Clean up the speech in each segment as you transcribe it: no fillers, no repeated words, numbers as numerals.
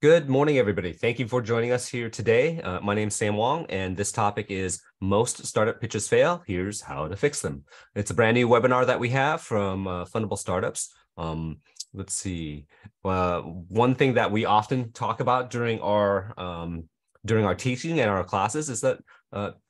Good morning, everybody. Thank you for joining us here today. My name is Sam Wong, and this topic is most startup pitches fail. Here's how to fix them. It's a brand new webinar that we have from Fundable Startups. Let's see. One thing that we often talk about during our teaching and our classes is that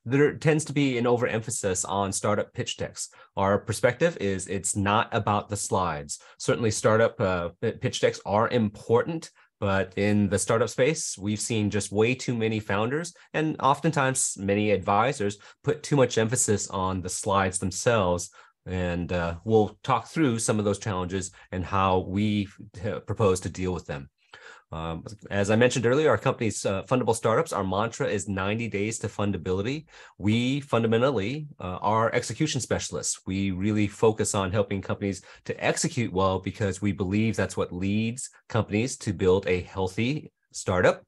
there tends to be an overemphasis on startup pitch decks. Our perspective is it's not about the slides. Certainly, startup pitch decks are important. But in the startup space, we've seen just way too many founders and oftentimes many advisors put too much emphasis on the slides themselves. And we'll talk through some of those challenges and how we propose to deal with them. As I mentioned earlier, our company's Fundable Startups, our mantra is 90 days to fundability. We fundamentally are execution specialists. We really focus on helping companies to execute well because we believe that's what leads companies to build a healthy startup.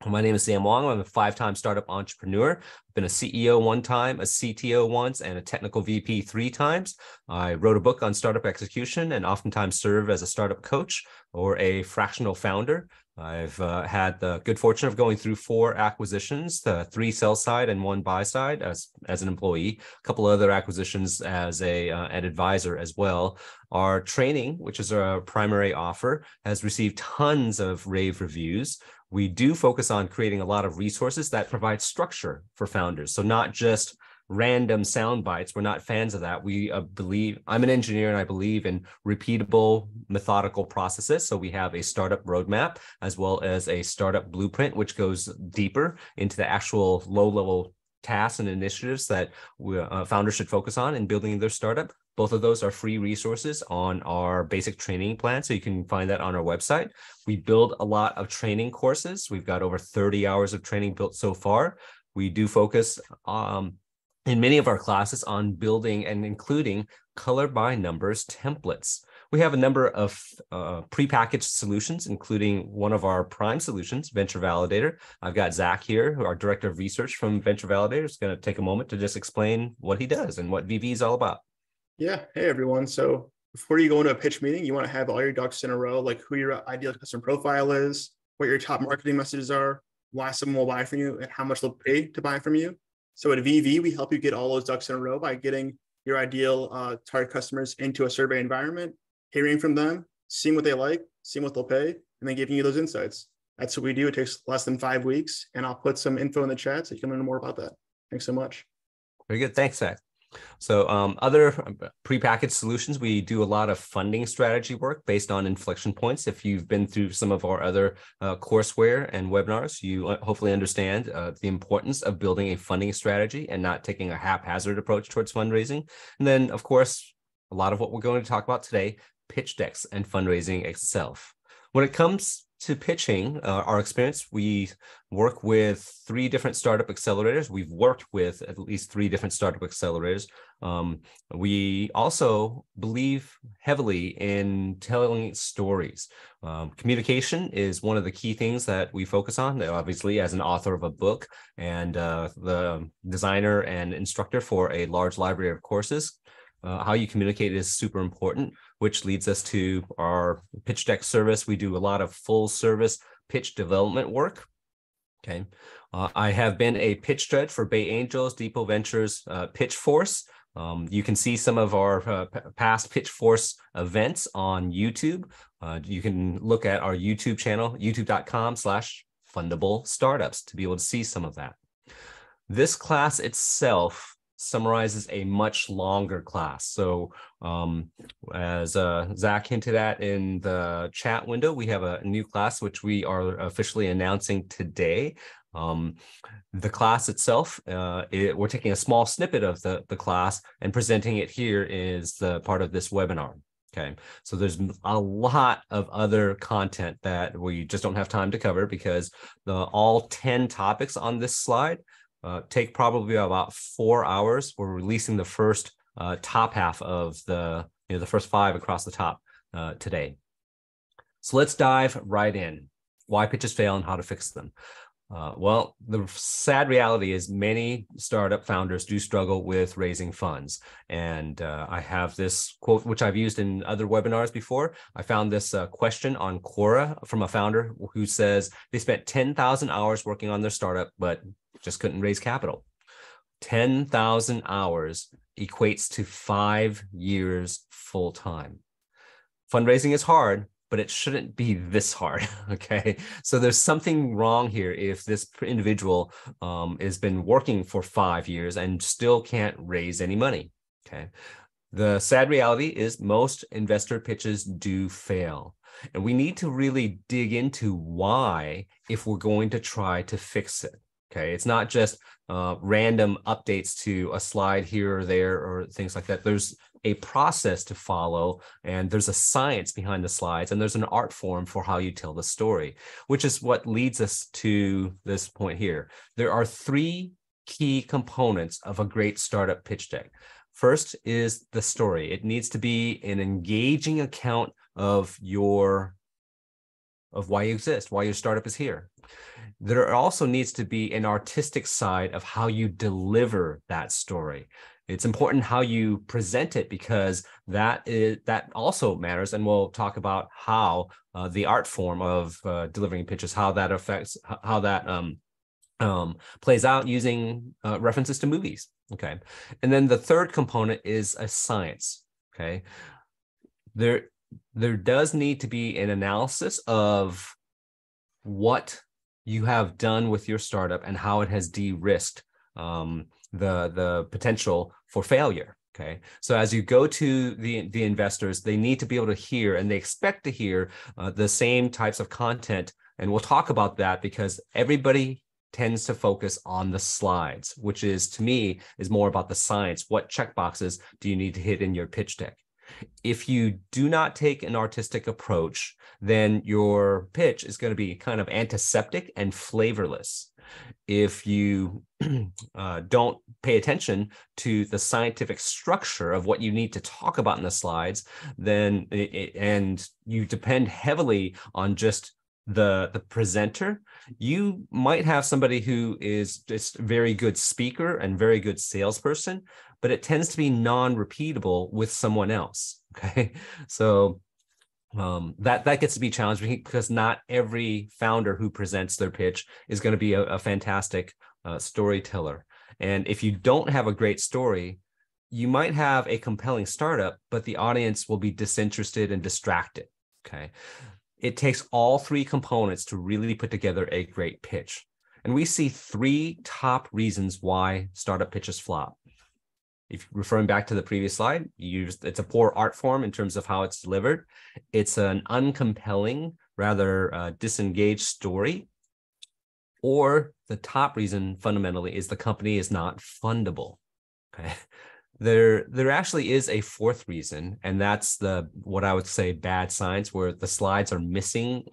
My name is Sam Wong. I'm a 5-time startup entrepreneur. I've been a CEO one time, a CTO once, and a technical VP 3 times. I wrote a book on startup execution and oftentimes serve as a startup coach or a fractional founder. I've had the good fortune of going through 4 acquisitions, 3 sell side and 1 buy side as an employee, a couple other acquisitions as an advisor as well. Our training, which is our primary offer, has received tons of rave reviews. We do focus on creating a lot of resources that provide structure for founders. So not just random sound bites. We're not fans of that. We believe, I'm an engineer and I believe in repeatable, methodical processes. So we have a startup roadmap as well as a startup blueprint, which goes deeper into the actual low-level tasks and initiatives that founders should focus on in building their startup. Both of those are free resources on our basic training plan, so you can find that on our website. We build a lot of training courses. We've got over 30 hours of training built so far. We do focus in many of our classes on building and including color by numbers templates. We have a number of prepackaged solutions, including one of our prime solutions, Venture Validator. I've got Zach here, our director of research from Venture Validator, is going to take a moment to just explain what he does and what VV is all about. Yeah. Hey, everyone. So before you go into a pitch meeting, you want to have all your ducks in a row, like who your ideal customer profile is, what your top marketing messages are, why someone will buy from you, and how much they'll pay to buy from you. So at VV, we help you get all those ducks in a row by getting your ideal target customers into a survey environment, hearing from them, seeing what they like, seeing what they'll pay, and then giving you those insights. That's what we do. It takes less than 5 weeks, and I'll put some info in the chat so you can learn more about that. Thanks so much. Very good. Thanks, Zach. So other prepackaged solutions, we do a lot of funding strategy work based on inflection points. If you've been through some of our other courseware and webinars, you hopefully understand the importance of building a funding strategy and not taking a haphazard approach towards fundraising. And then, of course, a lot of what we're going to talk about today, pitch decks and fundraising itself. When it comes to pitching, our experience, we work with 3 different startup accelerators. We've worked with at least 3 different startup accelerators. We also believe heavily in telling stories. Communication is one of the key things that we focus on, obviously, as an author of a book and the designer and instructor for a large library of courses. How you communicate is super important, which leads us to our pitch deck service. We do a lot of full service pitch development work. Okay. I have been a pitch judge for Bay Angels, Depot Ventures, Pitch Force. You can see some of our past Pitch Force events on YouTube. You can look at our YouTube channel, youtube.com/fundable startups to be able to see some of that. This class itself summarizes a much longer class. So as Zach hinted at in the chat window, we have a new class, which we are officially announcing today. The class itself, we're taking a small snippet of the class and presenting it here is the part of this webinar. Okay, so there's a lot of other content that we just don't have time to cover because all 10 topics on this slide take probably about 4 hours. We're releasing the first top half of the first 5 across the top today. So let's dive right in. Why pitches fail and how to fix them. Well, the sad reality is many startup founders do struggle with raising funds. And I have this quote, which I've used in other webinars before. I found this question on Quora from a founder who says they spent 10,000 hours working on their startup, but just couldn't raise capital. 10,000 hours equates to 5 years full time. Fundraising is hard, but it shouldn't be this hard. Okay. So there's something wrong here if this individual has been working for 5 years and still can't raise any money. Okay. The sad reality is most investor pitches do fail. And we need to really dig into why if we're going to try to fix it. Okay. It's not just random updates to a slide here or there or things like that. There's a process to follow, and there's a science behind the slides, and there's an art form for how you tell the story, which is what leads us to this point here. There are 3 key components of a great startup pitch deck. First is the story. It needs to be an engaging account of why you exist, why your startup is here. There also needs to be an artistic side of how you deliver that story. It's important how you present it, because that also matters. And we'll talk about how the art form of delivering pitches, how that affects, how that plays out using references to movies. Okay. And then the third component is a science. Okay. There does need to be an analysis of what you have done with your startup and how it has de-risked the potential for failure. Okay. So as you go to the investors, they need to be able to hear, and they expect to hear the same types of content. And we'll talk about that, because everybody tends to focus on the slides, which is, to me, is more about the science. What checkboxes do you need to hit in your pitch deck? If you do not take an artistic approach, then your pitch is going to be kind of antiseptic and flavorless. If you don't pay attention to the scientific structure of what you need to talk about in the slides, then and you depend heavily on just the presenter, you might have somebody who is just a very good speaker and very good salesperson, but it tends to be non-repeatable with someone else. Okay. So that gets to be challenging, because not every founder who presents their pitch is going to be a fantastic storyteller. And if you don't have a great story, you might have a compelling startup, but the audience will be disinterested and distracted. Okay. It takes all 3 components to really put together a great pitch. And we see 3 top reasons why startup pitches flop. If referring back to the previous slide, it's a poor art form in terms of how it's delivered. It's an uncompelling, rather disengaged story. Or the top reason fundamentally is the company is not fundable. Okay. There actually is a 4th reason, and that's what I would say bad science, where the slides are missing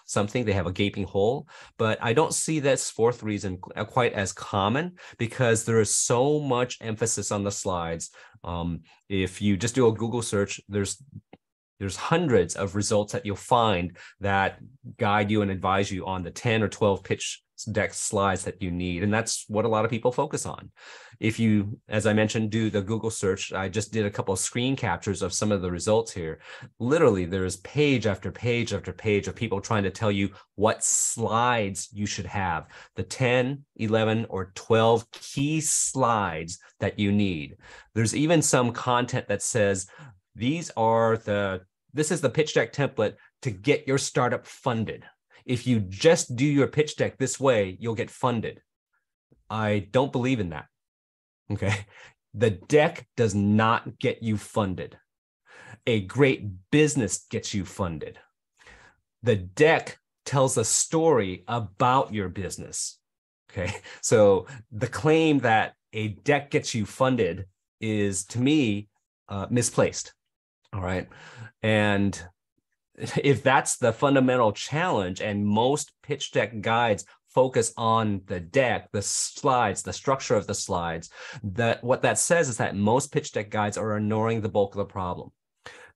something. They have a gaping hole. But I don't see this 4th reason quite as common, because there is so much emphasis on the slides. If you just do a Google search, there's hundreds of results that you'll find that guide you and advise you on the 10 or 12 pitch deck slides that you need. And that's what a lot of people focus on. If you, as I mentioned, do the Google search, I just did a couple of screen captures of some of the results here. Literally, there's page after page after page of people trying to tell you what slides you should have, the 10, 11, or 12 key slides that you need. There's even some content that says, this is the pitch deck template to get your startup funded. If you just do your pitch deck this way, you'll get funded. I don't believe in that. Okay. The deck does not get you funded. A great business gets you funded. The deck tells a story about your business. Okay. So the claim that a deck gets you funded is, to me, misplaced. All right. And if that's the fundamental challenge, and most pitch deck guides focus on the deck, the slides, the structure of the slides, what that says is that most pitch deck guides are ignoring the bulk of the problem.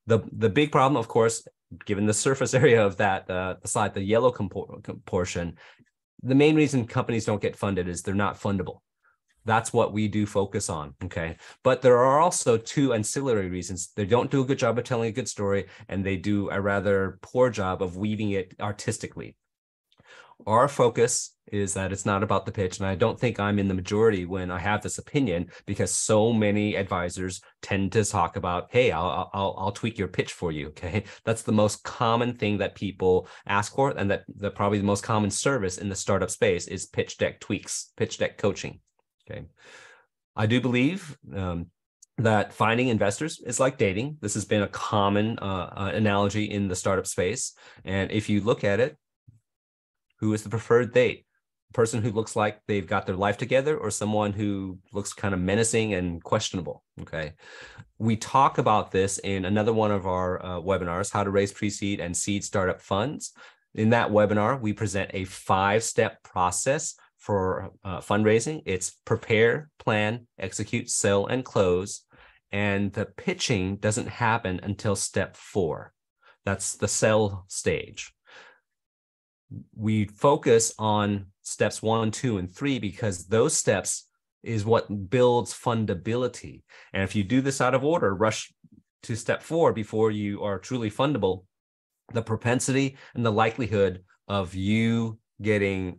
The big problem, of course, given the surface area of that slide, the yellow portion, the main reason companies don't get funded is they're not fundable. That's what we do focus on, okay? But there are also two ancillary reasons. They don't do a good job of telling a good story, and they do a rather poor job of weaving it artistically. Our focus is that it's not about the pitch, and I don't think I'm in the majority when I have this opinion, because so many advisors tend to talk about, hey, I'll tweak your pitch for you, okay? That's the most common thing that people ask for, and that probably the most common service in the startup space is pitch deck tweaks, pitch deck coaching. Okay, I do believe that finding investors is like dating. This has been a common analogy in the startup space. And if you look at it, who is the preferred date? A person who looks like they've got their life together, or someone who looks kind of menacing and questionable? Okay, we talk about this in another one of our webinars, how to raise pre-seed and seed startup funds. In that webinar, we present a 5-step process for fundraising. It's prepare, plan, execute, sell, and close. And the pitching doesn't happen until step 4. That's the sell stage. We focus on steps 1, 2, and 3 because those steps is what builds fundability. And if you do this out of order, rush to step 4 before you are truly fundable, the propensity and the likelihood of you getting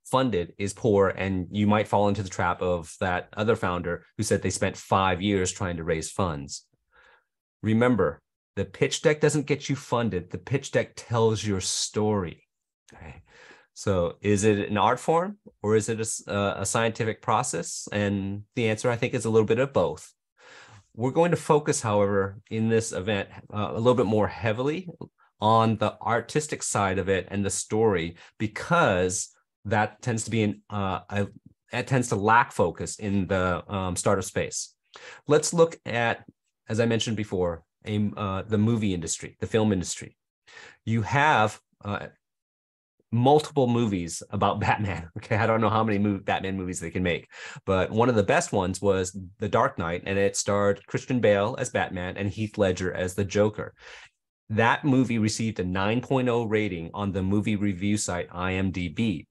funded is poor, and you might fall into the trap of that other founder who said they spent 5 years trying to raise funds. Remember, the pitch deck doesn't get you funded. The pitch deck tells your story. Okay, so is it an art form or is it a scientific process? And the answer, I think, is a little bit of both. We're going to focus, however, in this event a little bit more heavily on the artistic side of it and the story, because that tends to be it tends to lack focus in the startup space. Let's look at, as I mentioned before, the movie industry, the film industry. You have multiple movies about Batman. Okay, I don't know how many Batman movies they can make, but one of the best ones was The Dark Knight, and it starred Christian Bale as Batman and Heath Ledger as the Joker. That movie received a 9.0 rating on the movie review site IMDb.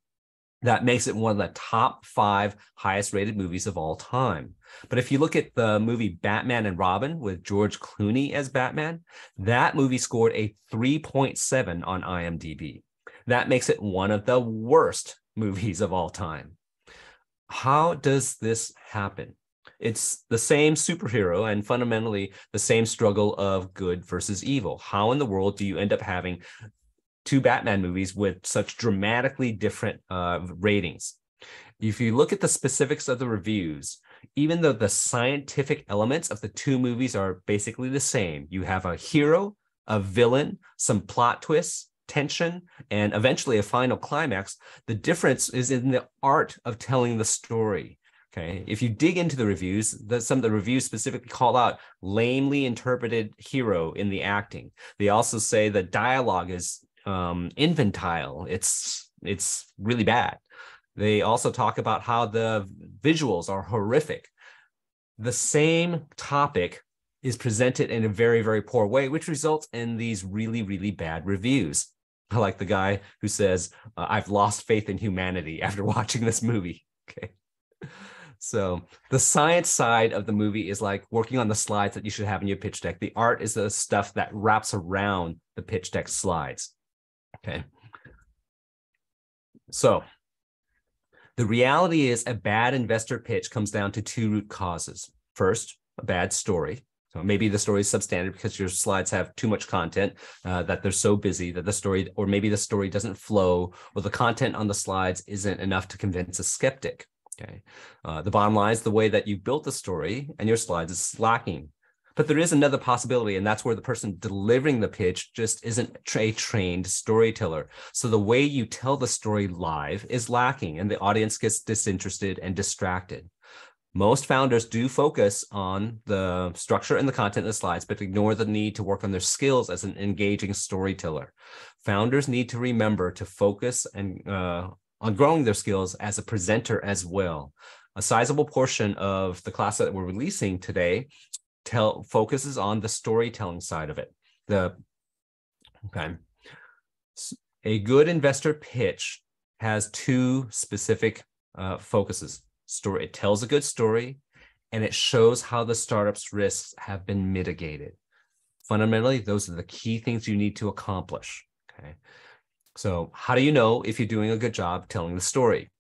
That makes it one of the top 5 highest rated movies of all time. But if you look at the movie Batman and Robin with George Clooney as Batman, that movie scored a 3.7 on IMDb. That makes it one of the worst movies of all time. How does this happen? It's the same superhero and fundamentally the same struggle of good versus evil. How in the world do you end up having 2 Batman movies with such dramatically different ratings? If you look at the specifics of the reviews, even though the scientific elements of the 2 movies are basically the same, you have a hero, a villain, some plot twists, tension, and eventually a final climax. The difference is in the art of telling the story. Okay, if you dig into the reviews, some of the reviews specifically call out lamely interpreted hero in the acting. They also say the dialogue is infantile. It's really bad. They also talk about how the visuals are horrific. The same topic is presented in a very, very poor way, which results in these really, really bad reviews. Like the guy who says, I've lost faith in humanity after watching this movie. Okay. So the science side of the movie is like working on the slides that you should have in your pitch deck. The art is the stuff that wraps around the pitch deck slides. Okay. So the reality is a bad investor pitch comes down to 2 root causes. First, a bad story. So maybe the story is substandard because your slides have too much content, that they're so busy that the story, or maybe the story doesn't flow, or the content on the slides isn't enough to convince a skeptic. Okay. The bottom line is the way that you built the story and your slides is lacking. But there is another possibility, and that's where the person delivering the pitch just isn't a trained storyteller. So the way you tell the story live is lacking, and the audience gets disinterested and distracted. Most founders do focus on the structure and the content of the slides, but ignore the need to work on their skills as an engaging storyteller. Founders need to remember to focus and on growing their skills as a presenter as well. A sizable portion of the class that we're releasing today focuses on the storytelling side of it. Okay. A good investor pitch has two specific focuses. Story, it tells a good story, and it shows how the startup's risks have been mitigated. Fundamentally, those are the key things you need to accomplish. Okay. So how do you know if you're doing a good job telling the story?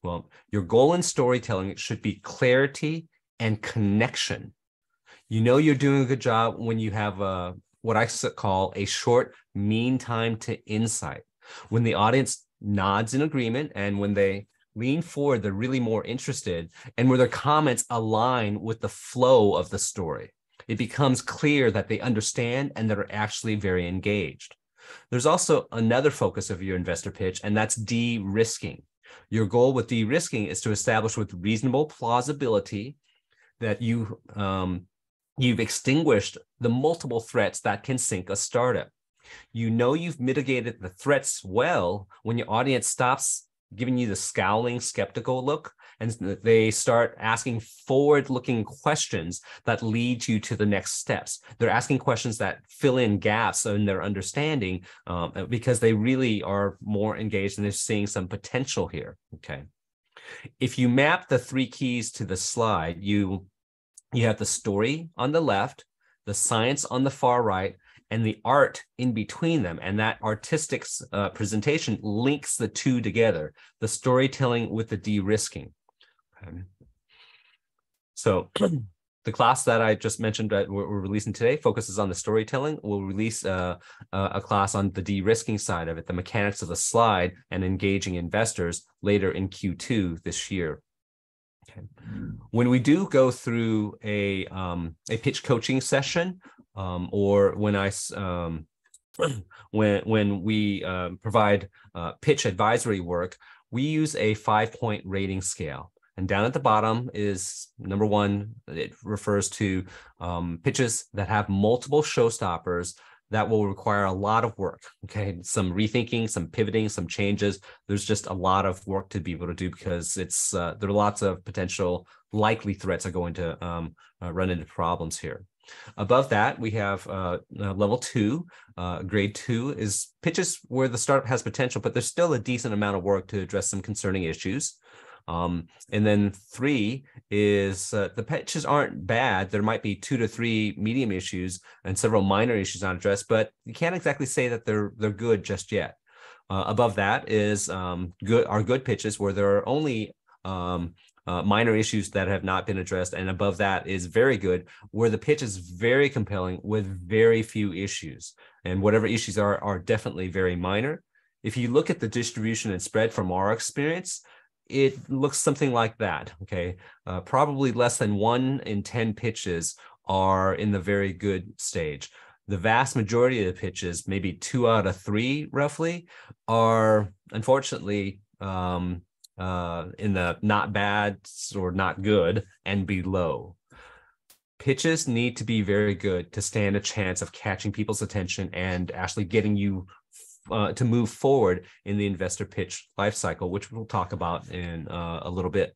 Well, your goal in storytelling should be clarity and connection. You know you're doing a good job when you have what I call a short mean time to insight. When the audience nods in agreement and when they lean forward, they're really more interested, and where their comments align with the flow of the story. It becomes clear that they understand and that are actually very engaged. There's also another focus of your investor pitch, and that's de-risking. Your goal with de-risking is to establish with reasonable plausibility that you've extinguished the multiple threats that can sink a startup. You know you've mitigated the threats well when your audience stops giving you the scowling, skeptical look, and they start asking forward-looking questions that lead you to the next steps. They're asking questions that fill in gaps in their understanding because they really are more engaged and they're seeing some potential here. Okay. If you map the three keys to the slide, you have the story on the left, the science on the far right, and the art in between them. And that artistic presentation links the two together, the storytelling with the de-risking. Okay. So the class that I just mentioned that we're releasing today focuses on the storytelling. We'll release a class on the de-risking side of it, the mechanics of the slide and engaging investors later in Q2 this year. Okay. When we do go through a pitch coaching session, or when we provide pitch advisory work, we use a 5-point rating scale. And down at the bottom is number one. It refers to pitches that have multiple showstoppers that will require a lot of work. Okay, some rethinking, some pivoting, some changes. There's just a lot of work to be able to do because it's there are lots of potential likely threats are going to run into problems here. Above that, we have level 2. Grade 2 is pitches where the startup has potential, but there's still a decent amount of work to address some concerning issues. And then 3 is the pitches aren't bad. There might be 2 to 3 medium issues and several minor issues not addressed, but you can't exactly say that they're good just yet. Above that is good pitches where there are only minor issues that have not been addressed, and above that is very good where the pitch is very compelling with very few issues, and whatever issues are definitely very minor. If you look at the distribution and spread from our experience, it looks something like that. Okay, probably less than 1 in 10 pitches are in the very good stage. The vast majority of the pitches, maybe 2 out of 3 roughly, are unfortunately in the not bad or not good and below. Pitches need to be very good to stand a chance of catching people's attention and actually getting you to move forward in the investor pitch lifecycle, which we'll talk about in a little bit.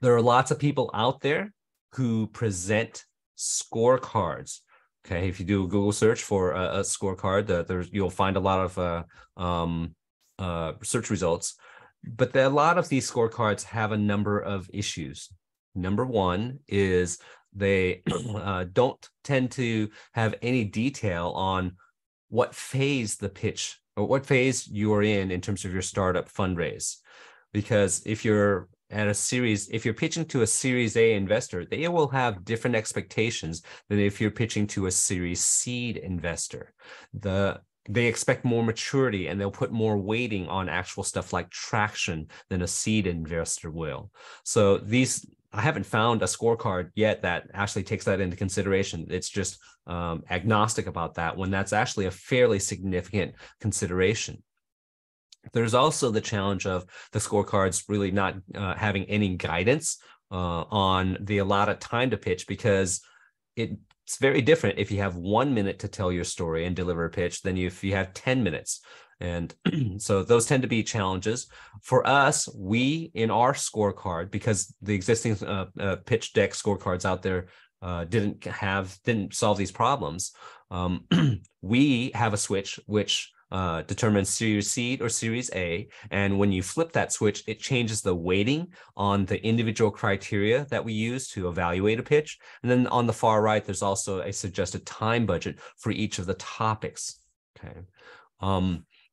There are lots of people out there who present scorecards. Okay, if you do a Google search for a scorecard, you'll find a lot of search results. But a lot of these scorecards have a number of issues. Number one is they don't tend to have any detail on what phase the pitch or what phase you're in terms of your startup fundraise. Because if you're pitching to a Series A investor, they will have different expectations than if you're pitching to a Series Seed investor. They expect more maturity and they'll put more weighting on actual stuff like traction than a seed investor will. So I haven't found a scorecard yet that actually takes that into consideration. It's just agnostic about that when that's actually a fairly significant consideration. There's also the challenge of the scorecards really not having any guidance on the allotted time to pitch, because it's very different if you have 1 minute to tell your story and deliver a pitch than if you have 10 minutes. And so those tend to be challenges. For us, in our scorecard, because the existing pitch deck scorecards out there didn't solve these problems, we have a switch which determines Series Seed or Series A. And when you flip that switch, it changes the weighting on the individual criteria that we use to evaluate a pitch. And then on the far right, there's also a suggested time budget for each of the topics. Okay.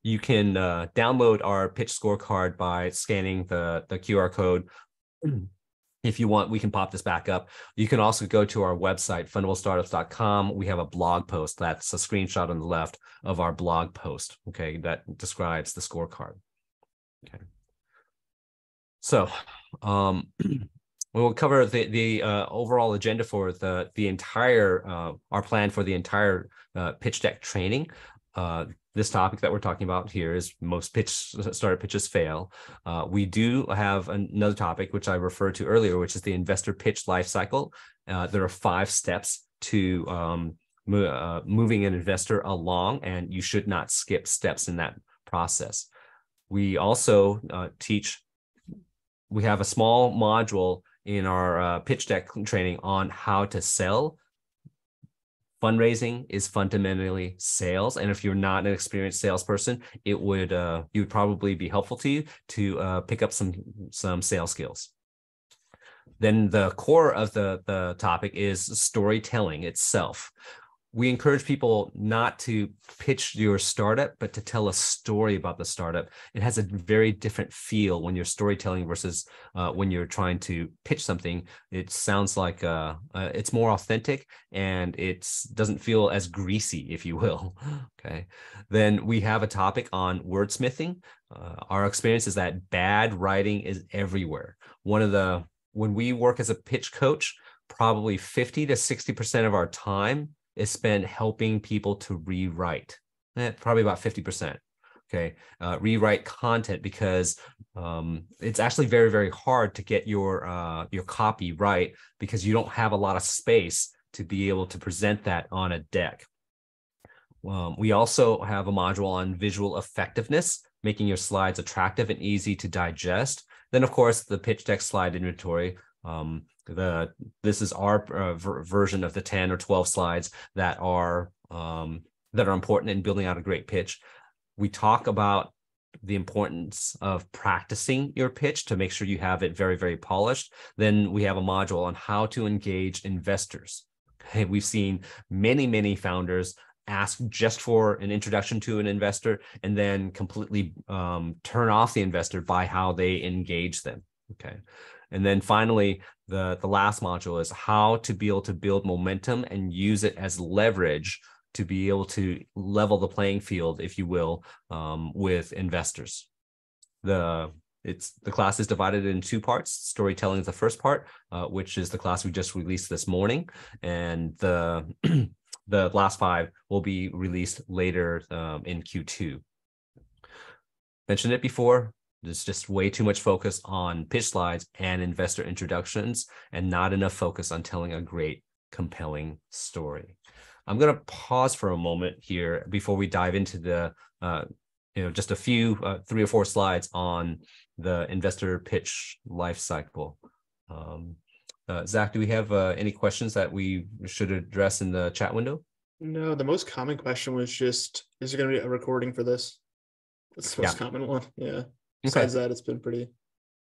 You can download our pitch scorecard by scanning the QR code. If you want, we can pop this back up. You can also go to our website, fundablestartups.com. We have a blog post. That's a screenshot on the left of our blog post, okay, that describes the scorecard. Okay. So we'll cover the overall agenda for the entire, our plan for the entire pitch deck training. This topic that we're talking about here is most startup pitches fail. We do have another topic, which I referred to earlier, which is the investor pitch lifecycle. There are 5 steps to moving an investor along, and you should not skip steps in that process. We also we have a small module in our pitch deck training on how to sell. Fundraising is fundamentally sales, and if you're not an experienced salesperson, it would probably be helpful to you to pick up some sales skills. Then the core of the topic is storytelling itself. We encourage people not to pitch your startup, but to tell a story about the startup. It has a very different feel when you're storytelling versus when you're trying to pitch something. It sounds like it's more authentic, and it doesn't feel as greasy, if you will. Okay. Then we have a topic on wordsmithing. Our experience is that bad writing is everywhere. When we work as a pitch coach, probably 50 to 60% of our time is spent helping people to rewrite, probably about 50%. Okay, rewrite content, because it's actually very, very hard to get your copy right, because you don't have a lot of space to be able to present that on a deck. We also have a module on visual effectiveness, making your slides attractive and easy to digest. Then, of course, the pitch deck slide inventory. This is our version of the 10 or 12 slides that are important in building out a great pitch. We talk about the importance of practicing your pitch to make sure you have it very, very polished. Then we have a module on how to engage investors. Okay, we've seen many founders ask just for an introduction to an investor and then completely turn off the investor by how they engage them. Okay. And then finally, the last module is how to be able to build momentum and use it as leverage to be able to level the playing field, if you will, with investors. The class is divided in 2 parts. Storytelling is the first part, which is the class we just released this morning, and the last 5 will be released later in Q2. Mentioned it before. There's just way too much focus on pitch slides and investor introductions, and not enough focus on telling a great, compelling story. I'm going to pause for a moment here before we dive into the, just a few 3 or 4 slides on the investor pitch life cycle. Zach, do we have any questions that we should address in the chat window? No, the most common question was just, is there going to be a recording for this? That's the most common one. Yeah. Besides that, it's been pretty.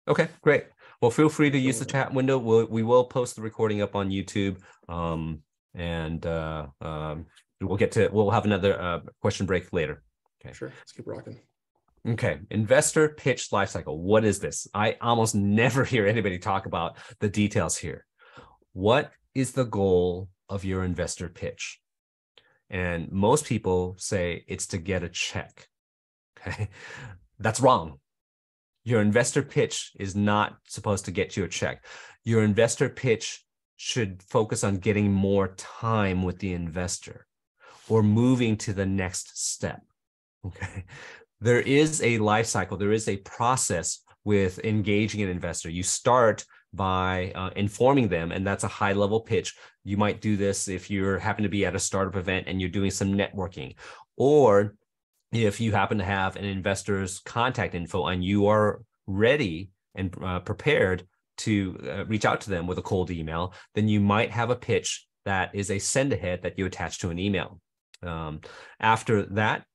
Okay, great. Well, feel free to use the chat window. We will post the recording up on YouTube, and we'll have another question break later. Okay. Sure. Let's keep rocking. Okay. Investor pitch lifecycle. What is this? I almost never hear anybody talk about the details here. What is the goal of your investor pitch? And most people say it's to get a check. Okay. That's wrong. Your investor pitch is not supposed to get you a check. Your investor pitch should focus on getting more time with the investor or moving to the next step. Okay. There is a life cycle. There is a process with engaging an investor. You start by informing them, and that's a high-level pitch. You might do this if you happen to be at a startup event and you're doing some networking, or if you happen to have an investor's contact info and you are ready and prepared to reach out to them with a cold email, then you might have a pitch that is a send ahead that you attach to an email. After that,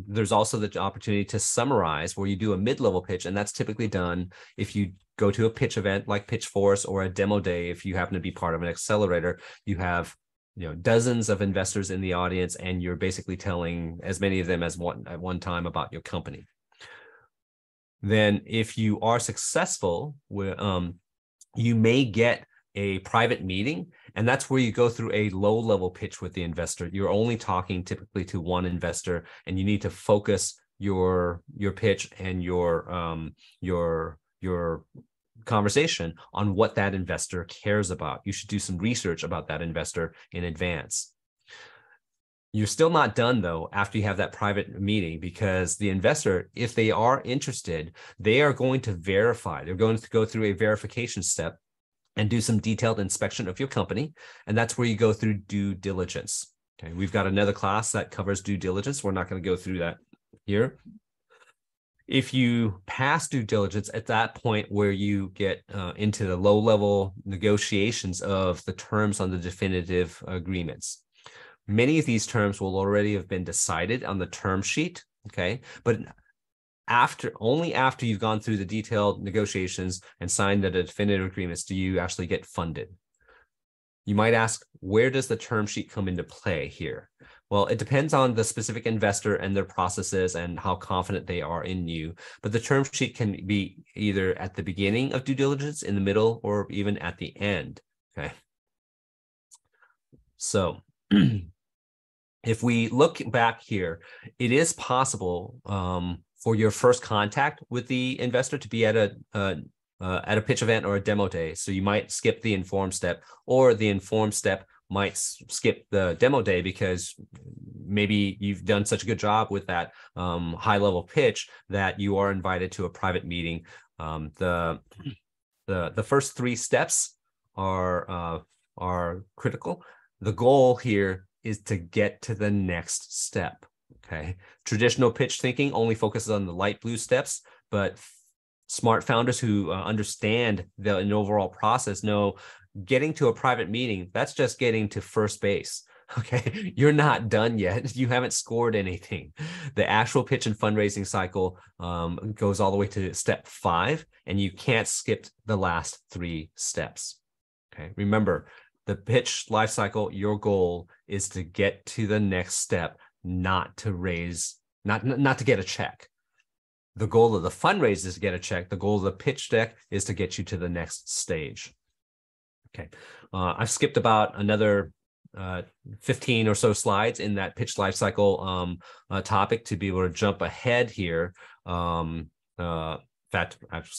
there's also the opportunity to summarize where you do a mid-level pitch, and that's typically done if you go to a pitch event like Pitch Force or a demo day. If you happen to be part of an accelerator, you have dozens of investors in the audience, and you're basically telling as many of them as at one time about your company. Then if you are successful, you may get a private meeting, and that's where you go through a low-level pitch with the investor. You're only talking typically to one investor, and you need to focus your pitch and your conversation on what that investor cares about. You should do some research about that investor in advance. You're still not done, though, after you have that private meeting, because the investor, if they are interested, they are going to verify. They're going to go through a verification step and do some detailed inspection of your company. And that's where you go through due diligence. Okay, we've got another class that covers due diligence. We're not going to go through that here. If you pass due diligence at that point where you get into the low-level negotiations of the terms on the definitive agreements, many of these terms will already have been decided on the term sheet, okay? But only after you've gone through the detailed negotiations and signed the definitive agreements do you actually get funded. You might ask, where does the term sheet come into play here? Well, it depends on the specific investor and their processes and how confident they are in you. But the term sheet can be either at the beginning of due diligence, in the middle, or even at the end, okay? So if we look back here, it is possible for your first contact with the investor to be at a pitch event or a demo day. So you might skip the informed step, or the informed step might skip the demo day because maybe you've done such a good job with that high-level pitch that you are invited to a private meeting. The first three steps are critical. The goal here is to get to the next step. Okay. Traditional pitch thinking only focuses on the light blue steps, but smart founders who understand an overall process know getting to a private meeting, that's just getting to first base. Okay. You're not done yet. You haven't scored anything. The actual pitch and fundraising cycle goes all the way to step 5, and you can't skip the last 3 steps. Okay. Remember, the pitch life cycle, your goal is to get to the next step, not to get a check. The goal of the fundraise is to get a check. The goal of the pitch deck is to get you to the next stage. Okay. I've skipped about another 15 or so slides in that pitch life cycle topic to be able to jump ahead here. In fact, I've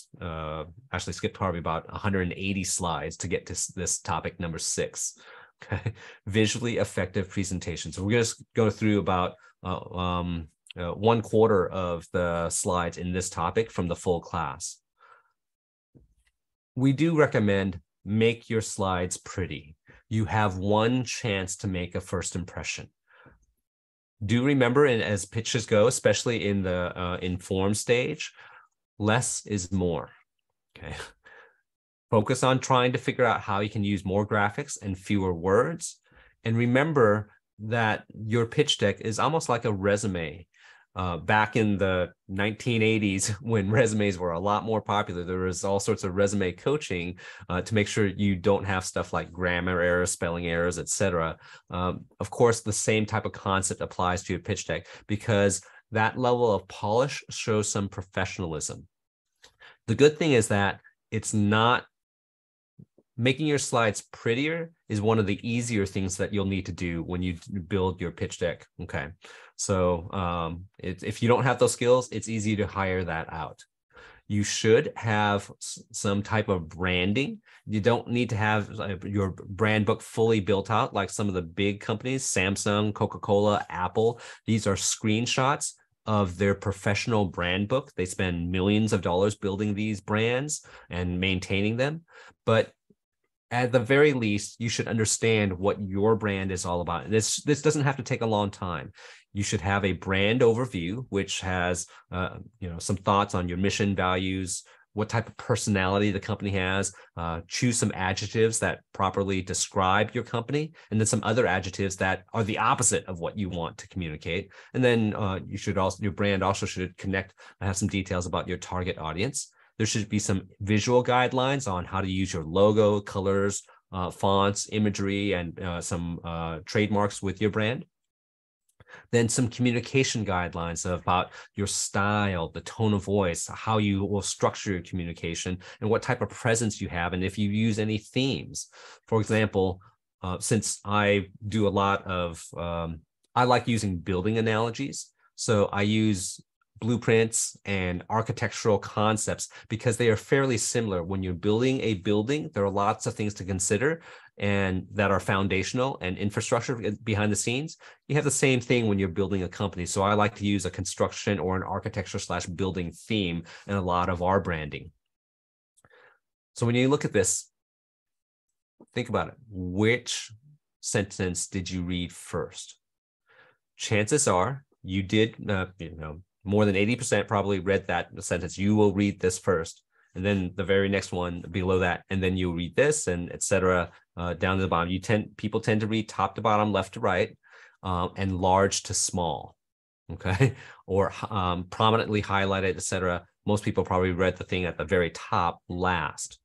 actually skipped probably about 180 slides to get to this topic number 6. Okay, visually effective presentation. So we're going to go through about 1/4 of the slides in this topic from the full class. We do recommend make your slides pretty. You have one chance to make a first impression. Do remember, and as pitches go, especially in the informed stage, less is more. Okay. Focus on trying to figure out how you can use more graphics and fewer words. And remember that your pitch deck is almost like a resume. Back in the 1980s, when resumes were a lot more popular, there was all sorts of resume coaching to make sure you don't have stuff like grammar errors, spelling errors, etc. Of course, the same type of concept applies to your pitch deck, because that level of polish shows some professionalism. The good thing is that it's not making your slides prettier is one of the easier things that you'll need to do when you build your pitch deck. Okay. So if you don't have those skills, it's easy to hire that out. You should have some type of branding. You don't need to have your brand book fully built out like some of the big companies, Samsung, Coca-Cola, Apple. These are screenshots of their professional brand book. They spend millions of dollars building these brands and maintaining them. But at the very least, you should understand what your brand is all about. And this doesn't have to take a long time. You should have a brand overview, which has some thoughts on your mission, values, what type of personality the company has. Choose some adjectives that properly describe your company, and then some other adjectives that are the opposite of what you want to communicate. And then your brand also should connect and have some details about your target audience. There should be some visual guidelines on how to use your logo, colors, fonts, imagery, and some trademarks with your brand. Then some communication guidelines about your style, the tone of voice, how you will structure your communication, and what type of presence you have, and if you use any themes. For example, since I do a lot of, I like using building analogies. So I use blueprints and architectural concepts because they are fairly similar. When you're building a building, there are lots of things to consider and that are foundational and infrastructure behind the scenes. You have the same thing when you're building a company. So I like to use a construction or an architecture/building theme in a lot of our branding. So when you look at this, think about it. Which sentence did you read first? Chances are you did, more than 80% probably read that sentence. You will read this first, and then the very next one below that, and then you'll read this, and etc. Down to the bottom. People tend to read top to bottom, left to right, and large to small, okay, or prominently highlighted, etc. Most people probably read the thing at the very top last.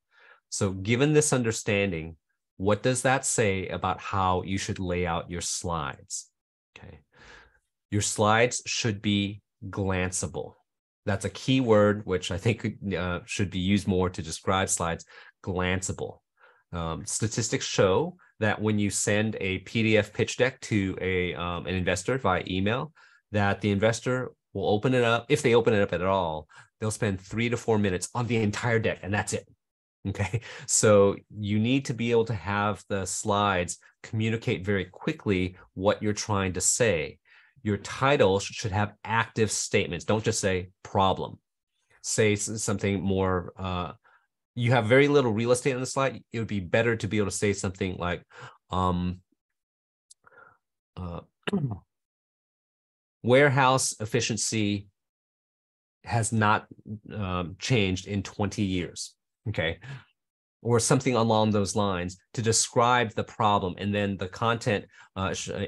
So given this understanding, what does that say about how you should lay out your slides? Okay, your slides should be glanceable. That's a key word, which I think should be used more to describe slides. Glanceable. Statistics show that when you send a PDF pitch deck to an investor via email, that the investor will open it up. If they open it up at all, they'll spend 3 to 4 minutes on the entire deck, and that's it. Okay, so you need to be able to have the slides communicate very quickly what you're trying to say. Your title should have active statements. Don't just say problem. Say something more, you have very little real estate on the slide. It would be better to be able to say something like, warehouse efficiency has not changed in 20 years, okay? Or something along those lines to describe the problem. And then the content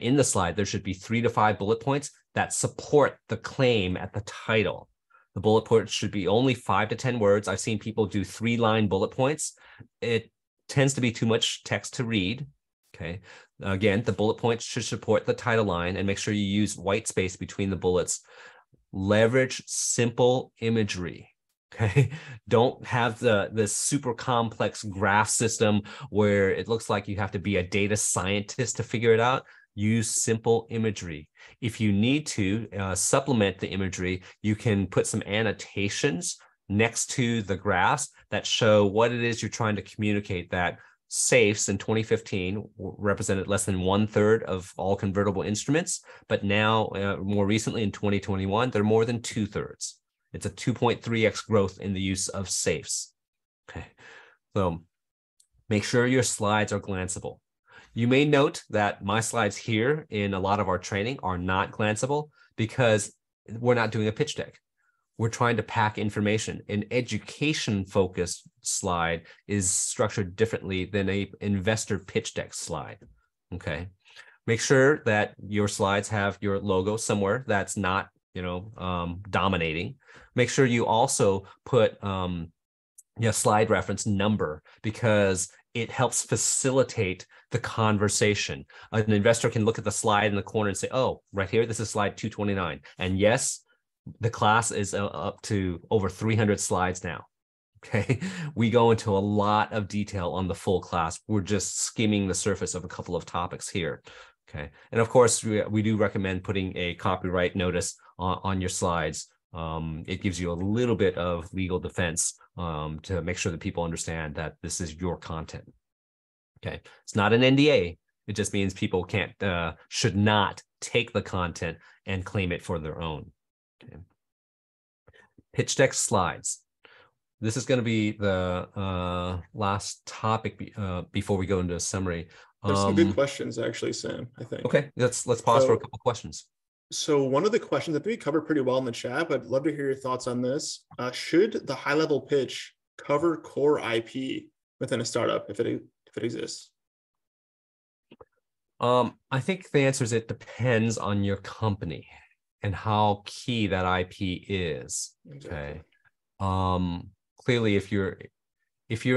in the slide, there should be 3 to 5 bullet points that support the claim at the title. The bullet points should be only 5 to 10 words. I've seen people do 3-line bullet points. It tends to be too much text to read, okay? Again, the bullet points should support the title line, and make sure you use white space between the bullets. Leverage simple imagery. Okay, don't have this super complex graph system where it looks like you have to be a data scientist to figure it out. Use simple imagery. If you need to supplement the imagery, you can put some annotations next to the graphs that show what it is you're trying to communicate, that safes in 2015 represented less than 1/3 of all convertible instruments, but now more recently in 2021, they're more than 2/3. It's a 2.3x growth in the use of safes. Okay, so make sure your slides are glanceable. You may note that my slides here in a lot of our training are not glanceable because we're not doing a pitch deck. We're trying to pack information. An education-focused slide is structured differently than an investor pitch deck slide, okay? Make sure that your slides have your logo somewhere that's not dominating. Make sure you also put slide reference number, because it helps facilitate the conversation. An investor can look at the slide in the corner and say, oh, right here, this is slide 229. And yes, the class is up to over 300 slides now. Okay, we go into a lot of detail on the full class. We're just skimming the surface of a couple of topics here. Okay, and of course, we do recommend putting a copyright notice on your slides. It gives you a little bit of legal defense to make sure that people understand that this is your content. Okay, it's not an NDA. It just means people should not take the content and claim it for their own. Okay. Pitch deck slides. This is going to be the last topic before we go into a summary. There's some good questions, actually, Sam, I think. Okay, let's pause for a couple questions. So one of the questions that we covered pretty well in the chat, but I'd love to hear your thoughts on this. Should the high-level pitch cover core IP within a startup if it exists? I think the answer is it depends on your company and how key that IP is. Exactly. Okay. Clearly, if you're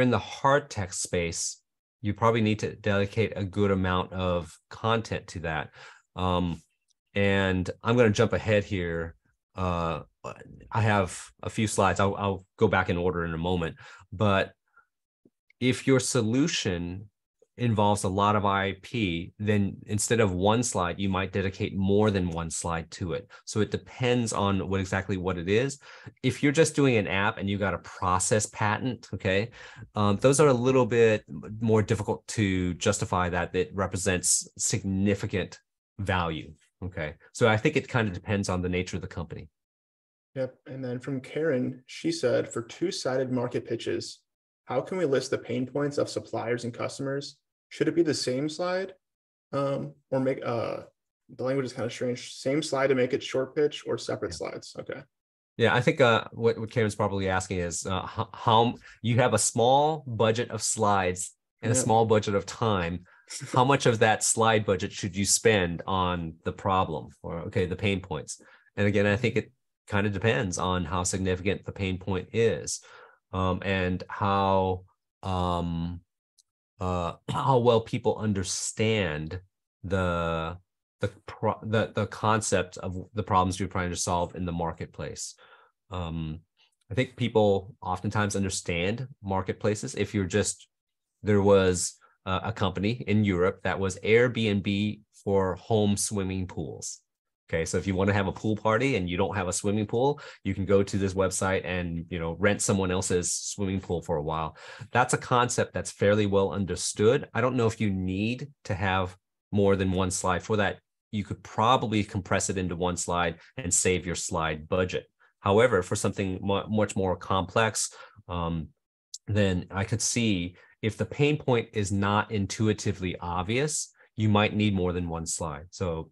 in the hard text space, you probably need to dedicate a good amount of content to that. And I'm going to jump ahead here. I have a few slides. I'll go back in order in a moment. But if your solution involves a lot of IP, then instead of one slide, you might dedicate more than one slide to it. So it depends on exactly what it is. If you're just doing an app and you got a process patent, okay, those are a little bit more difficult to justify that it represents significant value. Okay, so I think it kind of depends on the nature of the company. Yep. And then from Karen, she said, for two-sided market pitches, how can we list the pain points of suppliers and customers? Should it be the same slide, or make the language is kind of strange? Same slide to make it short pitch, or separate slides? Okay. Yeah, I think what Karen's probably asking is how you have a small budget of slides and a small budget of time. How much of that slide budget should you spend on the problem or the pain points? And again, I think it kind of depends on how significant the pain point is, and how well people understand the concept of the problems you're trying to solve in the marketplace. I think people oftentimes understand marketplaces. If there was a company in Europe that was Airbnb for home swimming pools. Okay, so if you want to have a pool party and you don't have a swimming pool, you can go to this website and rent someone else's swimming pool for a while. That's a concept that's fairly well understood. I don't know if you need to have more than one slide for that. You could probably compress it into one slide and save your slide budget. However, for something much more complex, then I could see if the pain point is not intuitively obvious, you might need more than one slide. So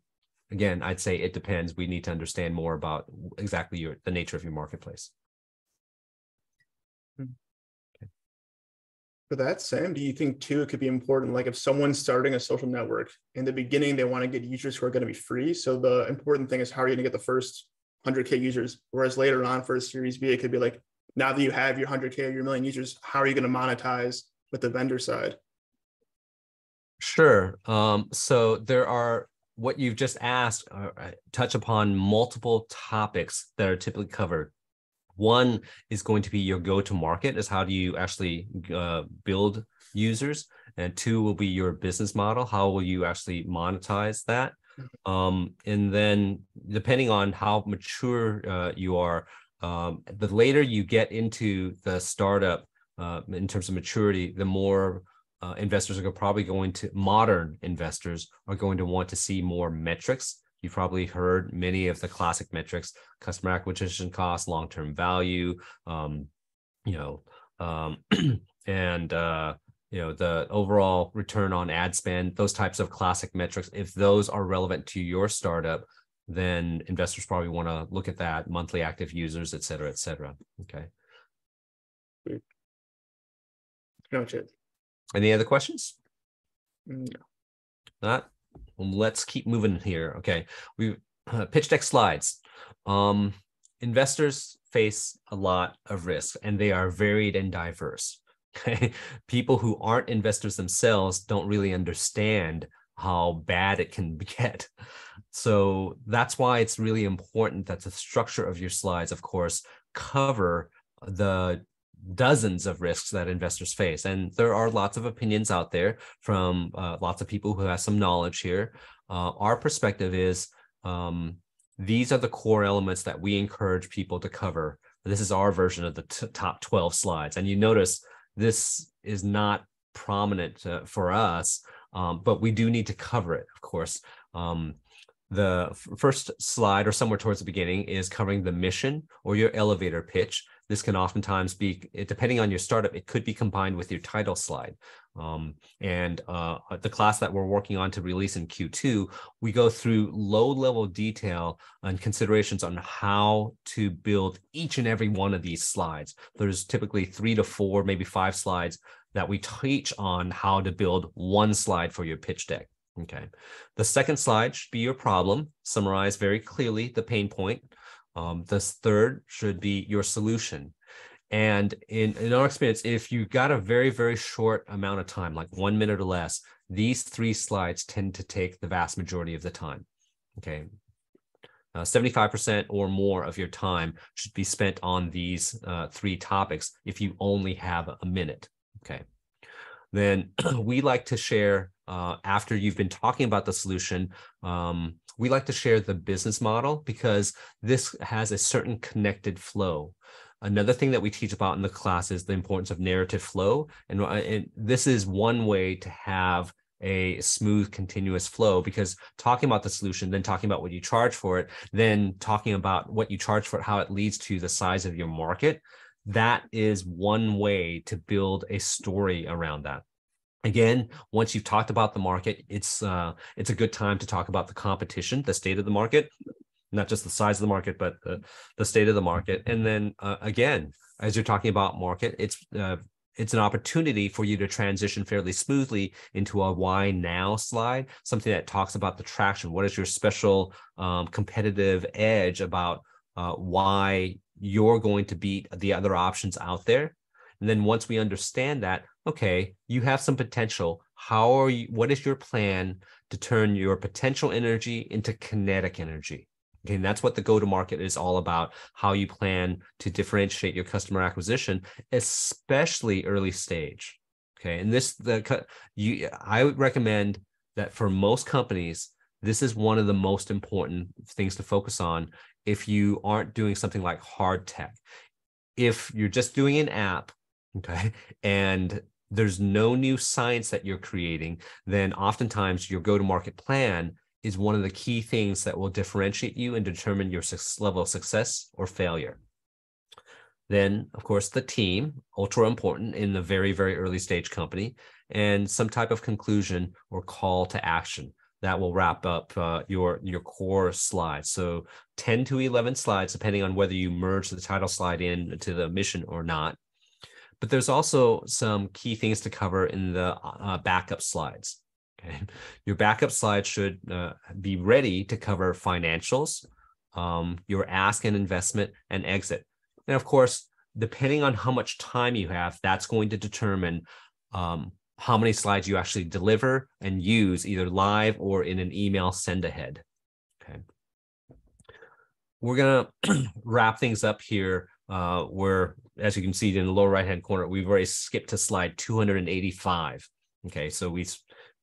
again, I'd say it depends. We need to understand more about exactly the nature of your marketplace. Okay. For that, Sam, do you think too it could be important, like if someone's starting a social network, in the beginning they want to get users who are going to be free, so the important thing is how are you going to get the first 100K users, whereas later on for a Series B, it could be like, now that you have your 100K or your million users, how are you going to monetize with the vendor side? Sure. So there are, what you've just asked touch upon multiple topics that are typically covered. One is going to be your go-to-market, is how do you actually build users, and two will be your business model. How will you actually monetize that? And then depending on how mature you are, the later you get into the startup in terms of maturity, the more investors are probably modern investors are going to want to see more metrics. You've probably heard many of the classic metrics: customer acquisition cost, long-term value, and the overall return on ad spend, those types of classic metrics. If those are relevant to your startup, then investors probably want to look at that, monthly active users, et cetera, et cetera. Okay. Gotcha. Any other questions? No. Not? Well, let's keep moving here. Okay. We pitch deck slides. Investors face a lot of risk, and they are varied and diverse. Okay. People who aren't investors themselves don't really understand how bad it can get. So that's why it's really important that the structure of your slides, of course, cover the dozens of risks that investors face. And there are lots of opinions out there from lots of people who have some knowledge here. Our perspective is these are the core elements that we encourage people to cover. This is our version of the top 12 slides. And you notice this is not prominent for us, but we do need to cover it, of course. The first slide, or somewhere towards the beginning, is covering the mission or your elevator pitch. This can oftentimes be, depending on your startup, it could be combined with your title slide. The class that we're working on to release in Q2, we go through low-level detail and considerations on how to build each and every one of these slides. There's typically 3 to 4, maybe 5 slides that we teach on how to build one slide for your pitch deck. Okay. The second slide should be your problem, summarize very clearly the pain point. The third should be your solution. And in our experience, if you've got a very, very short amount of time, like 1 minute or less, these 3 slides tend to take the vast majority of the time. Okay. 75% or more of your time should be spent on these 3 topics if you only have a minute. Okay. Then we like to share, after you've been talking about the solution, we like to share the business model, because this has a certain connected flow. Another thing that we teach about in the class is the importance of narrative flow. And this is one way to have a smooth, continuous flow, because talking about the solution, then talking about what you charge for it, then talking about what you charge for it, how it leads to the size of your market. That is one way to build a story around that. Again, once you've talked about the market, it's a good time to talk about the competition, the state of the market, not just the size of the market, but the state of the market. And then again, as you're talking about market, it's an opportunity for you to transition fairly smoothly into a why now slide, something that talks about the traction. What is your special competitive edge about why you're going to beat the other options out there? And then once we understand that, okay, you have some potential. What is your plan to turn your potential energy into kinetic energy? Okay, and that's what the go-to-market is all about, how you plan to differentiate your customer acquisition, especially early stage. Okay, and I would recommend that for most companies, this is one of the most important things to focus on if you aren't doing something like hard tech. If you're just doing an app, okay, and there's no new science that you're creating, then oftentimes your go-to-market plan is one of the key things that will differentiate you and determine your level of success or failure. Then, of course, the team, ultra important in the very, very early stage company, and some type of conclusion or call to action that will wrap up your core slides. So 10 to 11 slides, depending on whether you merge the title slide into the mission or not. But there's also some key things to cover in the backup slides. Okay, your backup slide should be ready to cover financials, your ask and investment, and exit. And of course, depending on how much time you have, that's going to determine how many slides you actually deliver and use either live or in an email send ahead. Okay. We're going to wrap things up here where, as you can see in the lower right-hand corner, we've already skipped to slide 285. Okay, so we've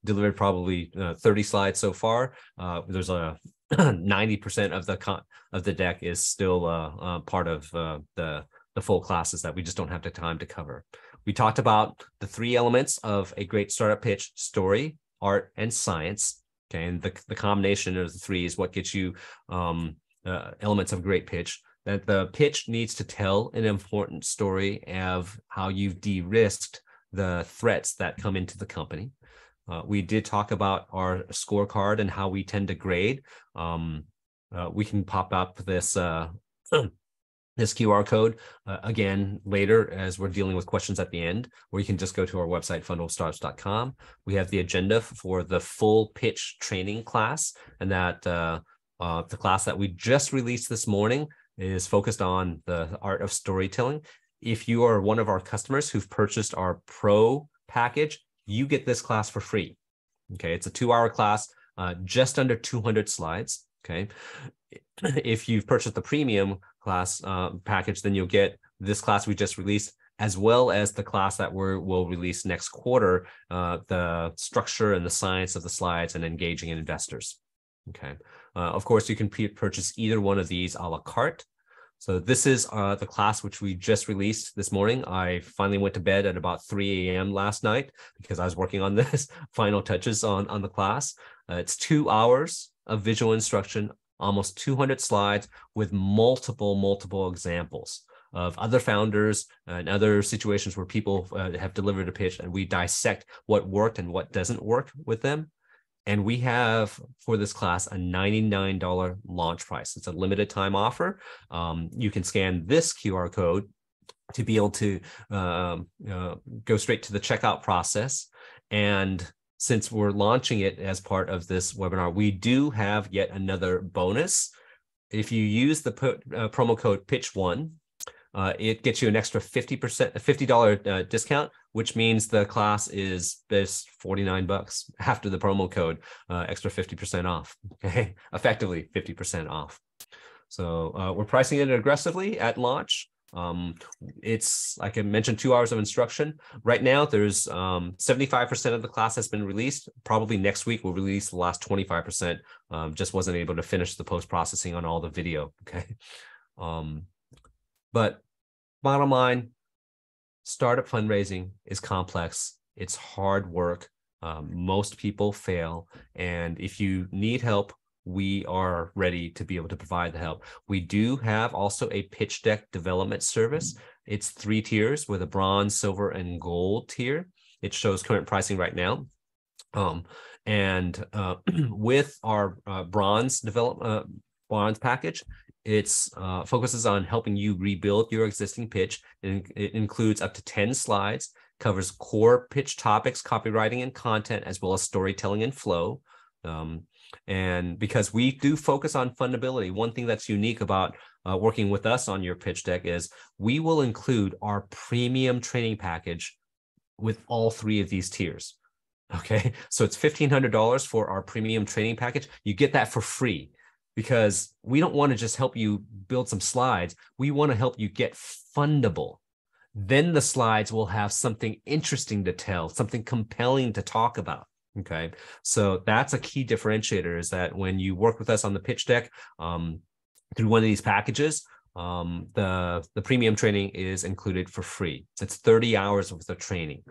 delivered probably 30 slides so far. There's a 90% of the deck is still part of the full classes that we just don't have the time to cover. We talked about the 3 elements of a great startup pitch: story, art, and science. Okay, and the combination of the 3 is what gets you elements of a great pitch. That the pitch needs to tell an important story of how you've de-risked the threats that come into the company. We did talk about our scorecard and how we tend to grade. We can pop up this this QR code again later as we're dealing with questions at the end, or you can just go to our website, fundablestartups.com. We have the agenda for the full pitch training class, and that the class that we just released this morning is focused on the art of storytelling. If you are one of our customers who've purchased our pro package, you get this class for free. Okay, it's a 2-hour class, just under 200 slides. Okay, if you've purchased the premium class package, then you'll get this class we just released, as well as the class that we'll release next quarter, the structure and the science of the slides and engaging investors. Okay, of course, you can purchase either one of these a la carte. So this is the class which we just released this morning. I finally went to bed at about 3 a.m. last night because I was working on this final touches on the class. It's 2 hours of visual instruction, almost 200 slides with multiple examples of other founders and other situations where people have delivered a pitch, and we dissect what worked and what doesn't work with them. And we have for this class a $99 launch price. It's a limited time offer. You can scan this QR code to be able to go straight to the checkout process. And since we're launching it as part of this webinar, we do have yet another bonus. If you use the promo code PITCH1, it gets you an extra $50 discount, which means the class is this $49 after the promo code, extra 50% off. Okay, effectively 50% off. So we're pricing it aggressively at launch. It's, like I mentioned, 2 hours of instruction. Right now, there's 75% of the class has been released. Probably next week, we'll release the last 25%. Just wasn't able to finish the post-processing on all the video, okay? But bottom line, startup fundraising is complex. It's hard work. Most people fail. And if you need help, we are ready to be able to provide the help. We do have also a pitch deck development service. It's 3 tiers with a bronze, silver, and gold tier. It shows current pricing right now. With our bronze package, it's focuses on helping you rebuild your existing pitch. And it includes up to 10 slides, covers core pitch topics, copywriting and content, as well as storytelling and flow. And because we do focus on fundability, one thing that's unique about working with us on your pitch deck is we will include our premium training package with all 3 of these tiers. Okay, so it's $1,500 for our premium training package. You get that for free because we don't want to just help you build some slides. We want to help you get fundable. Then the slides will have something interesting to tell, something compelling to talk about. Okay, so that's a key differentiator, is that when you work with us on the pitch deck through one of these packages, the premium training is included for free. It's 30 hours worth of training.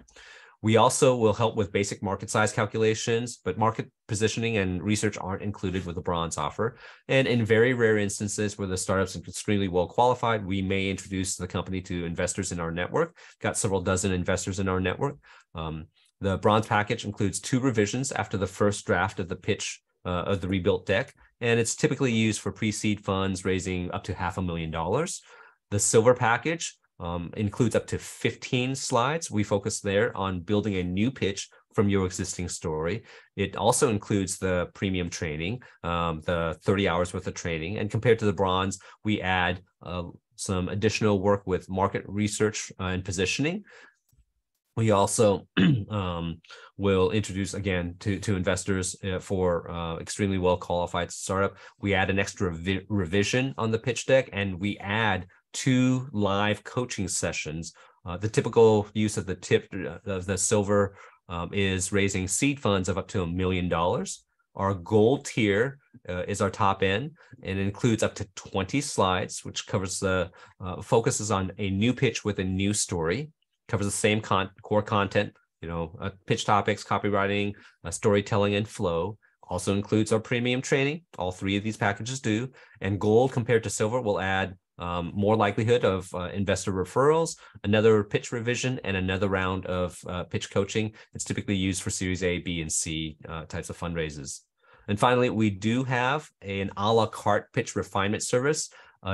We also will help with basic market size calculations, but market positioning and research aren't included with the bronze offer. And in very rare instances where the startup's extremely well qualified, we may introduce the company to investors in our network. Got several dozen investors in our network. The bronze package includes 2 revisions after the first draft of the pitch of the rebuilt deck, and it's typically used for pre-seed funds raising up to $500,000. The silver package includes up to 15 slides. We focus there on building a new pitch from your existing story. It also includes the premium training, the 30 hours worth of training. And compared to the bronze, we add some additional work with market research and positioning. We also will introduce, again, to investors for extremely well-qualified startup. We add an extra revision on the pitch deck, and we add 2 live coaching sessions. The typical use of the silver is raising seed funds of up to $1 million. Our gold tier is our top end, and it includes up to 20 slides, which covers focuses on a new pitch with a new story. Covers the same core content, pitch topics, copywriting, storytelling, and flow. Also includes our premium training. All 3 of these packages do. And gold compared to silver will add more likelihood of investor referrals, another pitch revision, and another round of pitch coaching. It's typically used for Series A, B, and C types of fundraisers. And finally, we do have an a la carte pitch refinement service.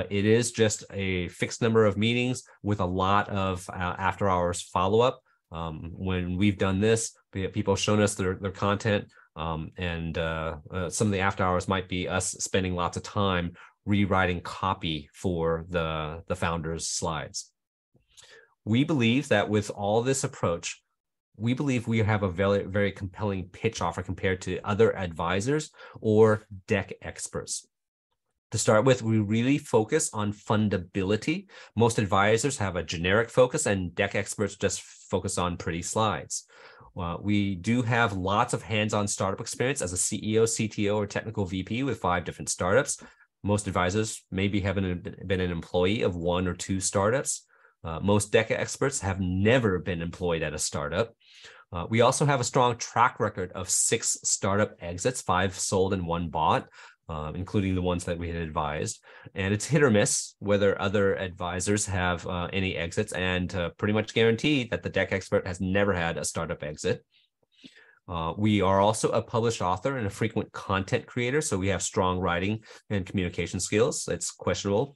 It is just a fixed number of meetings with a lot of after-hours follow-up. When we've done this, people have shown us their content, and some of the after-hours might be us spending lots of time rewriting copy for the founder's slides. We believe that with all this approach, we believe we have a very, very compelling pitch offer compared to other advisors or deck experts. To start with, we really focus on fundability. Most advisors have a generic focus, and deck experts just focus on pretty slides. We do have lots of hands-on startup experience as a CEO, CTO, or technical VP with 5 different startups. Most advisors maybe haven't been an employee of 1 or 2 startups. Most deck experts have never been employed at a startup. We also have a strong track record of 6 startup exits, 5 sold and 1 bought, including the ones that we had advised. And it's hit or miss whether other advisors have any exits, and pretty much guaranteed that the deck expert has never had a startup exit. We are also a published author and a frequent content creator, so we have strong writing and communication skills. It's questionable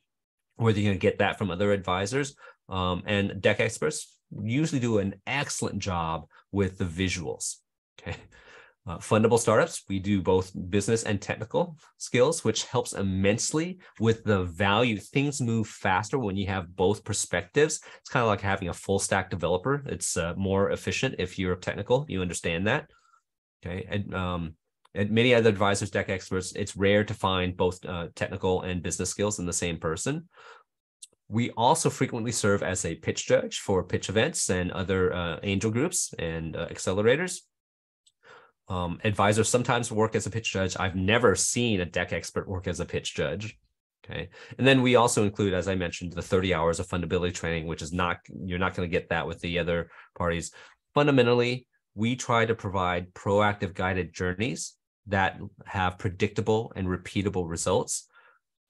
whether you're going to get that from other advisors. And deck experts usually do an excellent job with the visuals. Okay. Fundable startups, we do both business and technical skills, which helps immensely with the value. Things move faster when you have both perspectives. It's kind of like having a full stack developer. It's more efficient if you're technical, you understand that. Okay. And many other advisors, deck experts, it's rare to find both technical and business skills in the same person. We also frequently serve as a pitch judge for pitch events and other angel groups and accelerators. Advisors sometimes work as a pitch judge. I've never seen a deck expert work as a pitch judge. Okay. And then we also include, as I mentioned, the 30 hours of fundability training, which is you're not going to get that with the other parties. Fundamentally, we try to provide proactive guided journeys that have predictable and repeatable results.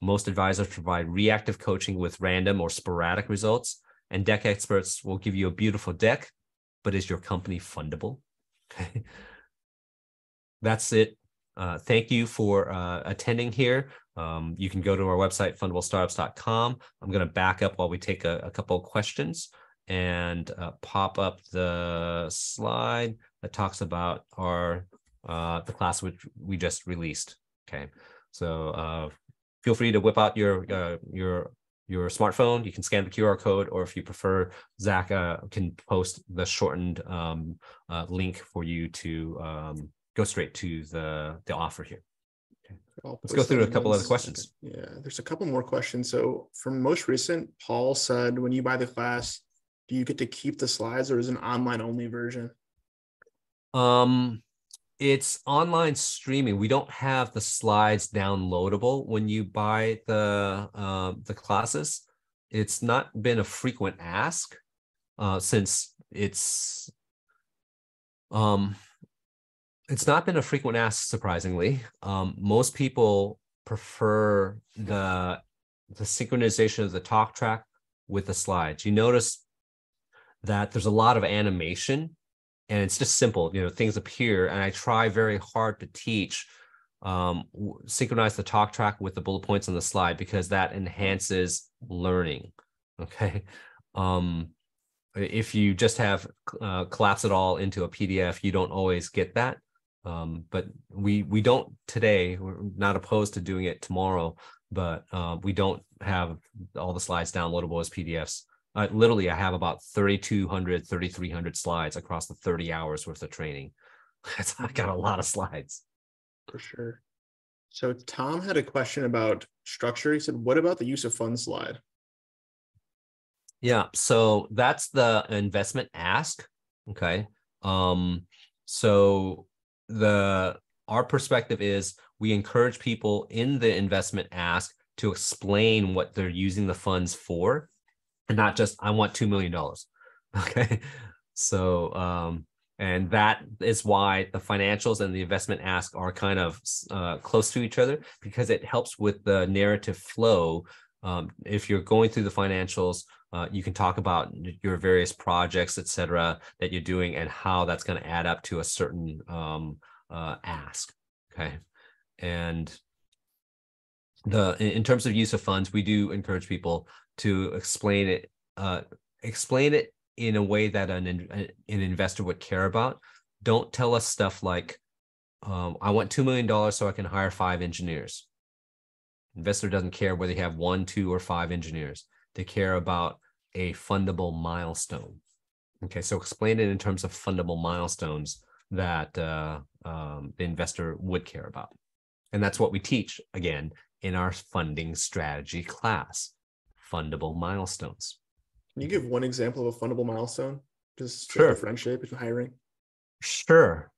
Most advisors provide reactive coaching with random or sporadic results, and deck experts will give you a beautiful deck, but is your company fundable? Okay. That's it. Thank you for attending here. You can go to our website, fundablestartups.com. I'm going to back up while we take a couple of questions and pop up the slide that talks about the class which we just released. Okay, so feel free to whip out your smartphone. You can scan the QR code, or if you prefer, Zach can post the shortened link for you to go straight to the offer here. Okay. Let's go through a couple other questions. Yeah, there's a couple more questions. So from most recent, Paul said, when you buy the class, do you get to keep the slides, or is it an online only version? It's online streaming. We don't have the slides downloadable when you buy the classes. It's not been a frequent ask since it's not been a frequent ask, surprisingly. Most people prefer the synchronization of the talk track with the slides. You notice that there's a lot of animation, and it's just simple. Things appear, and I try very hard to teach synchronize the talk track with the bullet points on the slide, because that enhances learning. Okay. If you just have collapse it all into a PDF, you don't always get that. But we don't today. We're not opposed to doing it tomorrow, but we don't have all the slides downloadable as PDFs. Literally, I have about 3,200, 3,300 slides across the 30 hours worth of training. I got a lot of slides. For sure. So Tom had a question about structure. He said, what about the use of funds slide? Yeah, so that's the investment ask. Okay. So our perspective is we encourage people in the investment ask to explain what they're using the funds for, and not just, I want $2 million. Okay. So, and that is why the financials and the investment ask are kind of close to each other, because it helps with the narrative flow. If you're going through the financials, you can talk about your various projects, et cetera, that you're doing and how that's going to add up to a certain ask. Okay. And in terms of use of funds, we do encourage people to explain it in a way that an investor would care about. Don't tell us stuff like, I want $2 million so I can hire 5 engineers. Investor doesn't care whether you have 1, 2, or 5 engineers. They care about a fundable milestone. Okay, so explain it in terms of fundable milestones that the investor would care about. And that's what we teach, again, in our funding strategy class, fundable milestones. Can you give one example of a fundable milestone? Just to Sure. differentiate between hiring? Sure.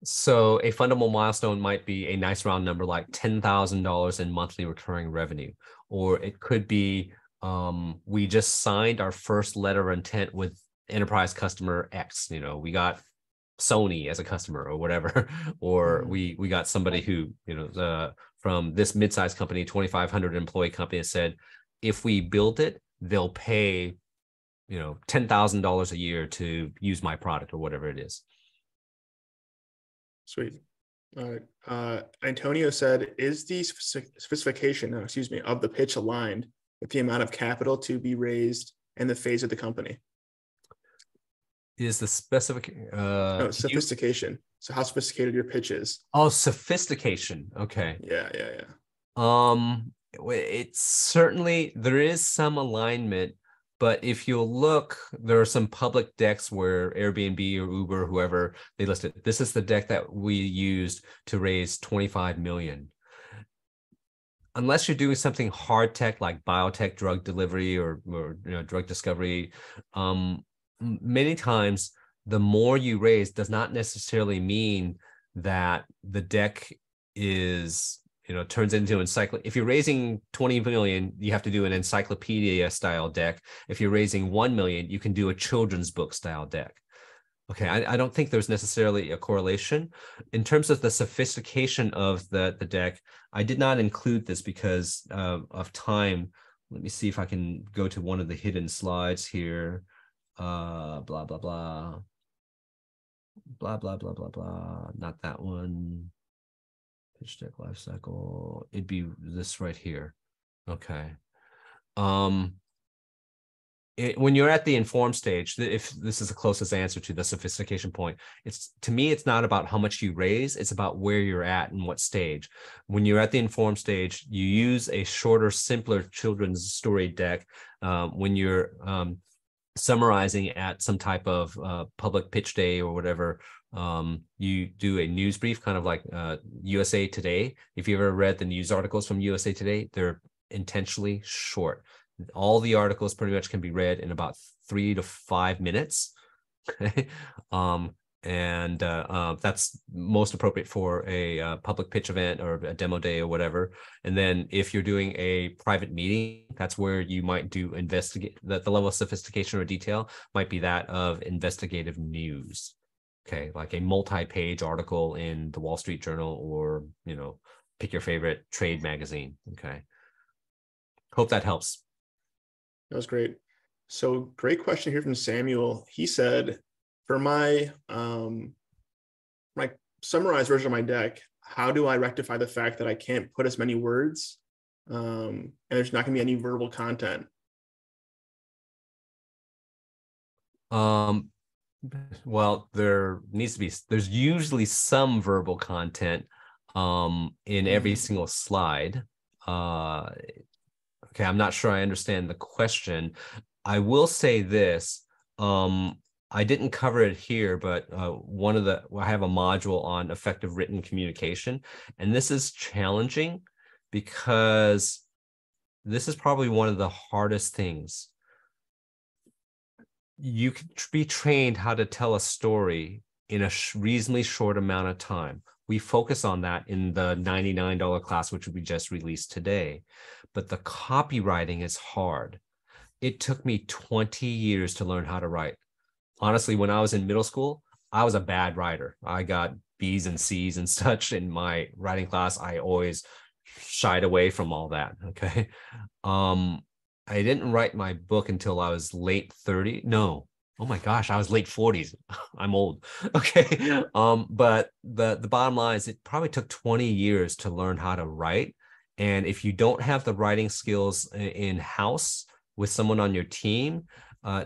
So a fundable milestone might be a nice round number like $10,000 in monthly recurring revenue, or it could be we just signed our first letter of intent with enterprise customer X, we got Sony as a customer or whatever, or we got somebody who, from this mid-sized company, 2,500 employee company, said, if we build it, they'll pay, $10,000 a year to use my product or whatever it is. Sweet. Antonio said, is the specification, of the pitch aligned with the amount of capital to be raised and the phase of the company? Is the sophistication. So how sophisticated your pitch is. Oh, sophistication. Okay. Yeah. It's certainly, there is some alignment, but if you look, there are some public decks where Airbnb or Uber, whoever, they listed, this is the deck that we used to raise 25 million. Unless you're doing something hard tech like biotech, drug delivery, or drug discovery, many times the more you raise does not necessarily mean that the deck is, turns into if you're raising 20 million, you have to do an encyclopedia style deck. If you're raising 1 million, you can do a children's book style deck. Okay, I don't think there's necessarily a correlation. In terms of the sophistication of the deck, I did not include this because of time. Let me see if I can go to one of the hidden slides here. Blah, blah, blah. Blah, blah, blah, blah, blah. Not that one. Pitch deck life cycle. It'd be this right here. Okay. When you're at the informed stage, if this is the closest answer to the sophistication point, to me, it's not about how much you raise, it's about where you're at and what stage. When you're at the informed stage, you use a shorter, simpler children's story deck. When you're summarizing at some type of public pitch day or whatever, you do a news brief, kind of like USA Today. If you ever read the news articles from USA Today, they're intentionally short. All the articles pretty much can be read in about 3 to 5 minutes. That's most appropriate for a public pitch event or a demo day or whatever. And then if you're doing a private meeting, that's where you might do investigate. The level of sophistication or detail might be that of investigative news. Okay, like a multi-page article in the Wall Street Journal, or pick your favorite trade magazine. Okay, hope that helps. That was great. So great question here from Samuel. He said, for my my summarized version of my deck, how do I rectify the fact that I can't put as many words and there's not going to be any verbal content? Well, there's usually some verbal content in every single slide. Okay, I'm not sure I understand the question. I will say this. I didn't cover it here, but I have a module on effective written communication. And this is challenging because this is probably one of the hardest things. You can be trained how to tell a story in a reasonably short amount of time. We focus on that in the $99 class, which we just released today. But the copywriting is hard. It took me 20 years to learn how to write. Honestly, when I was in middle school, I was a bad writer. I got B's and C's and such in my writing class. I always shied away from all that. Okay. I didn't write my book until I was late 30. No. Oh my gosh, I was late 40s. I'm old. Okay. But the bottom line is it probably took 20 years to learn how to write. And if you don't have the writing skills in-house with someone on your team,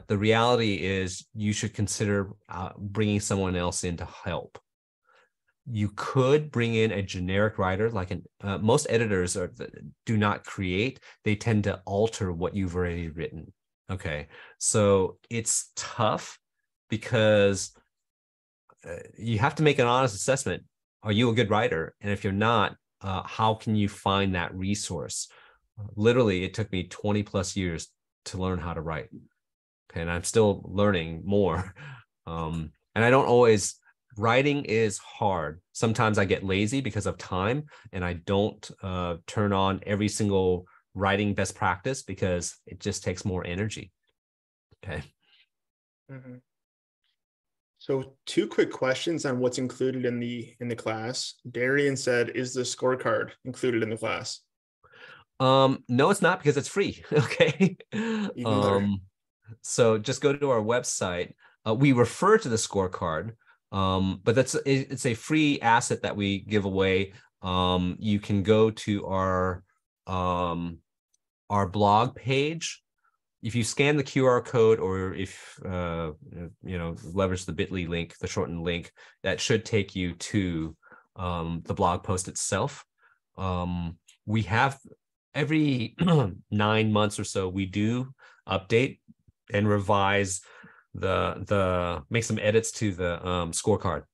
the reality is you should consider bringing someone else in to help. You could bring in a generic writer, like most editors do not create. They tend to alter what you've already written. Okay, so it's tough because you have to make an honest assessment. Are you a good writer? And if you're not, how can you find that resource? Literally, it took me 20 plus years to learn how to write. Okay, and I'm still learning more. And I don't always, writing is hard. Sometimes I get lazy because of time and I don't turn on every single writing best practice because it just takes more energy. Okay. Mhm. So two quick questions on what's included in the class. Darian said, is the scorecard included in the class? No, it's not because it's free. Okay. Even better. So just go to our website. We refer to the scorecard, but it's a free asset that we give away. You can go to our blog page. If you scan the QR code, or if leverage the bit.ly link, the shortened link, that should take you to the blog post itself. We have every 9 months or so, we do update and revise make some edits to the scorecard.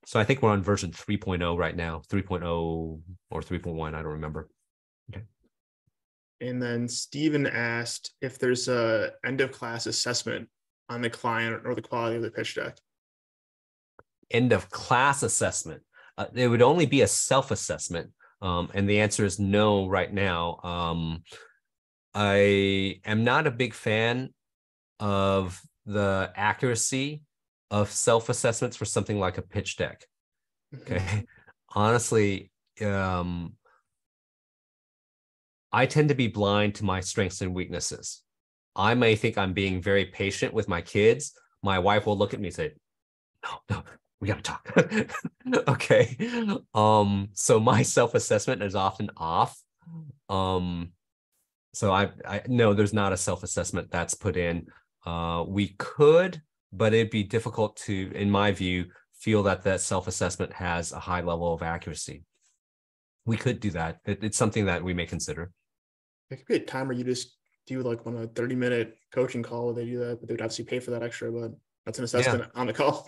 So I think we're on version 3.0 right now, 3.0 or 3.1, I don't remember. Okay. And then Stephen asked if there's a end of class assessment on the client or the quality of the pitch deck. End of class assessment. It would only be a self-assessment. And the answer is no right now. I am not a big fan of the accuracy of self-assessments for something like a pitch deck. Okay. Honestly, I tend to be blind to my strengths and weaknesses. I may think I'm being very patient with my kids. My wife will look at me and say, no, we got to talk. Okay. So my self-assessment is often off. So I no, there's not a self-assessment that's put in. We could, but it'd be difficult to, in my view, feel that self-assessment has a high level of accuracy. We could do that. It's something that we may consider. It could be a time where you just do like on a 30-minute coaching call where they do that, but they would obviously pay for that extra, but that's an assessment on the call.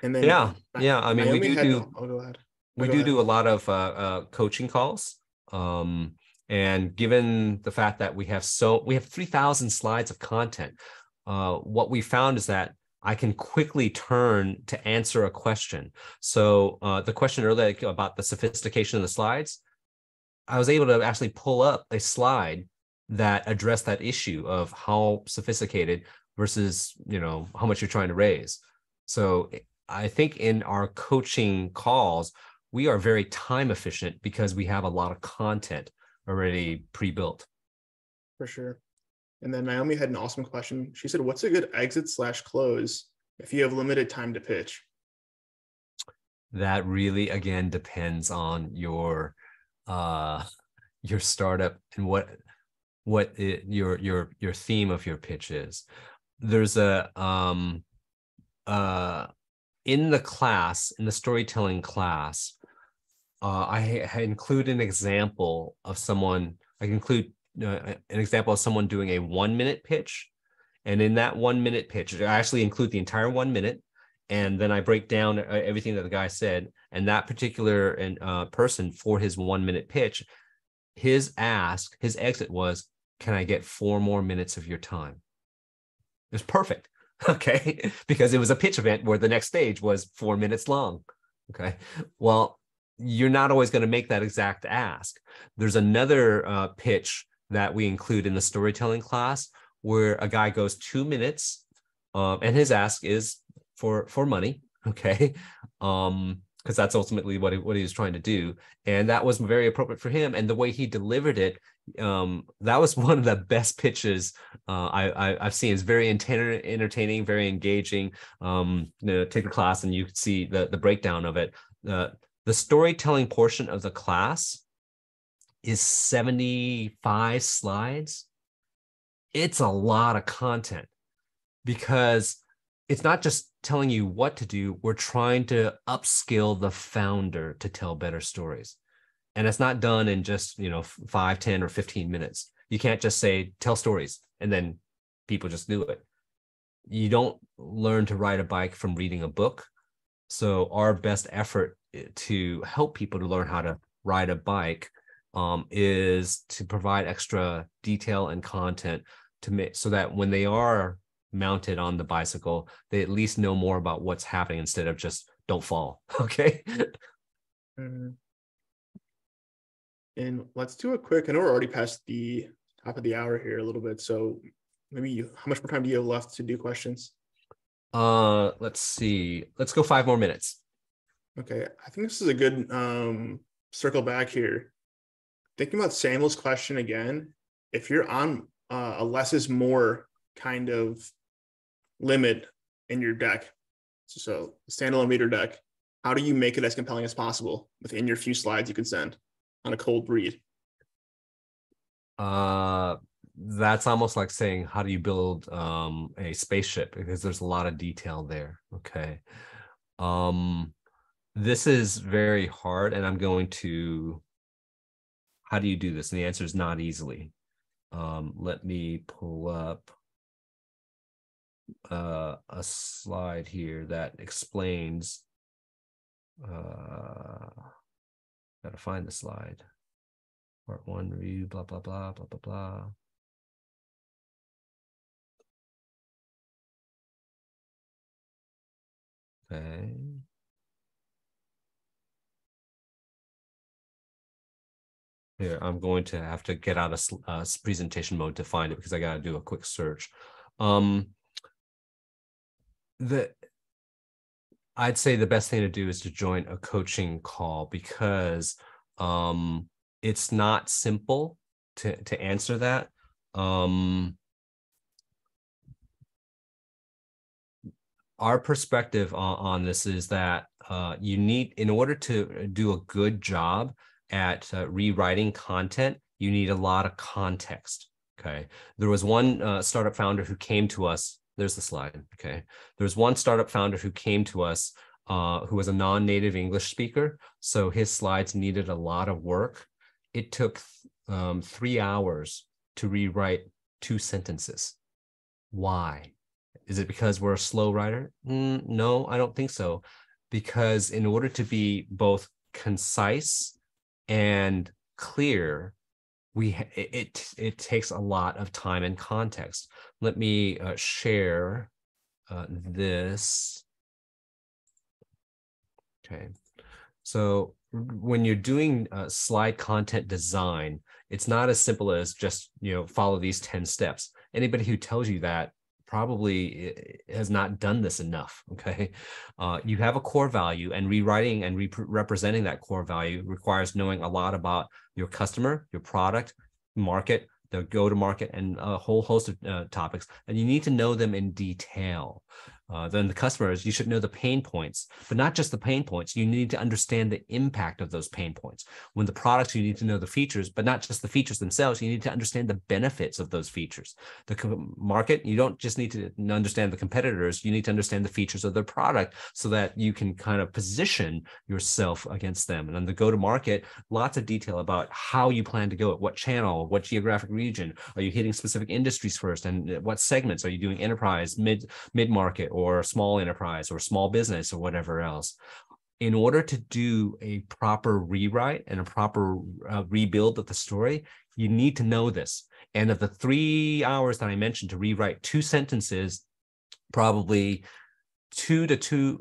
And then yeah. I mean, Naomi had, oh, go ahead. We do a lot of coaching calls. And given the fact that we have 3,000 slides of content, what we found is that I can quickly turn to answer a question. So the question earlier about the sophistication of the slides, I was able to actually pull up a slide that addressed that issue of how sophisticated versus, how much you're trying to raise. So I think in our coaching calls, we are very time efficient because we have a lot of content already pre-built. For sure. And then Naomi had an awesome question. She said, what's a good exit/close if you have limited time to pitch? That really, again, depends on your startup and what your theme of your pitch is. There's in the storytelling class, I include an example of someone. I include an example of someone doing a 1-minute pitch, and in that 1-minute pitch, I actually include the entire 1 minute, and then I break down everything that the guy said. And that particular person, for his 1-minute pitch, his exit was, "Can I get 4 more minutes of your time?" It was perfect. Okay, because it was a pitch event where the next stage was 4 minutes long. Okay, well, you're not always going to make that exact ask. There's another pitch that we include in the storytelling class where a guy goes 2 minutes, and his ask is for money. Okay, because that's ultimately what he was trying to do, and that was very appropriate for him. And the way he delivered it, that was one of the best pitches I've seen. It's very entertaining, very engaging. Take the class and you can see the breakdown of it. The storytelling portion of the class is 75 slides. It's a lot of content because it's not just telling you what to do. We're trying to upskill the founder to tell better stories. And it's not done in just, 5, 10, or 15 minutes. You can't just say, tell stories, and then people just do it. You don't learn to ride a bike from reading a book. So our best effort to help people to learn how to ride a bike is to provide extra detail and content to make so that when they are mounted on the bicycle, they at least know more about what's happening instead of just don't fall. Okay. Mm-hmm. And let's do a quick, I know we're already past the top of the hour here a little bit. So maybe how much more time do you have left to do questions? Let's see. Let's go 5 more minutes. Okay, I think this is a good circle back here. Thinking about Samuel's question again, if you're on a less is more kind of limit in your deck, so standalone reader deck, how do you make it as compelling as possible within your few slides you can send on a cold read? That's almost like saying, how do you build a spaceship? Because there's a lot of detail there. Okay. This is very hard, and I'm going to, how do you do this? And the answer is not easily. Let me pull up a slide here that explains, gotta find the slide. Part 1 review, blah, blah, blah, blah, blah, blah. Okay. Here, I'm going to have to get out of presentation mode to find it because I got to do a quick search. I'd say the best thing to do is to join a coaching call because it's not simple to answer that. Our perspective on this is that you need, in order to do a good job at rewriting content, you need a lot of context. Okay. There was one startup founder who came to us. There's the slide. Okay. There's one startup founder who came to us who was a non-native English speaker. So his slides needed a lot of work. It took 3 hours to rewrite 2 sentences. Why? Is it because we're a slow writer? No, I don't think so. Because in order to be both concise and clear, it takes a lot of time and context. Let me share this. Okay. So when you're doing slide content design, it's not as simple as just, follow these 10 steps. Anybody who tells you that probably has not done this enough. Okay. You have a core value, and rewriting and representing that core value requires knowing a lot about your customer, your product, market, the go-to-market, and a whole host of topics. And you need to know them in detail. Then the customers, you should know the pain points, but not just the pain points. You need to understand the impact of those pain points. When the products, you need to know the features, but not just the features themselves. You need to understand the benefits of those features. The market, you don't just need to understand the competitors. You need to understand the features of their product so that you can kind of position yourself against them. And then the go-to-market, lots of detail about how you plan to go, at what channel, what geographic region. Are you hitting specific industries first, and what segments? Are you doing enterprise, mid-market, or small enterprise, or small business, or whatever else? In order to do a proper rewrite and a proper rebuild of the story, you need to know this. And of the 3 hours that I mentioned to rewrite 2 sentences, probably a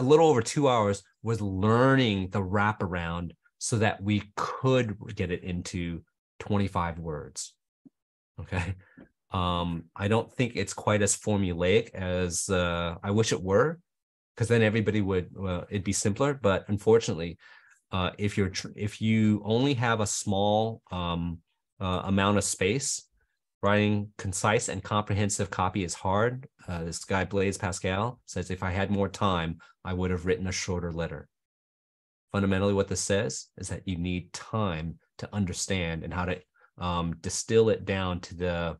little over 2 hours was learning the wraparound so that we could get it into 25 words. Okay. I don't think it's quite as formulaic as I wish it were, because then everybody would, it'd be simpler. But unfortunately, if you only have a small amount of space, writing concise and comprehensive copy is hard. This guy Blaise Pascal says, if I had more time, I would have written a shorter letter. Fundamentally, what this says is that you need time to understand and how to distill it down to the,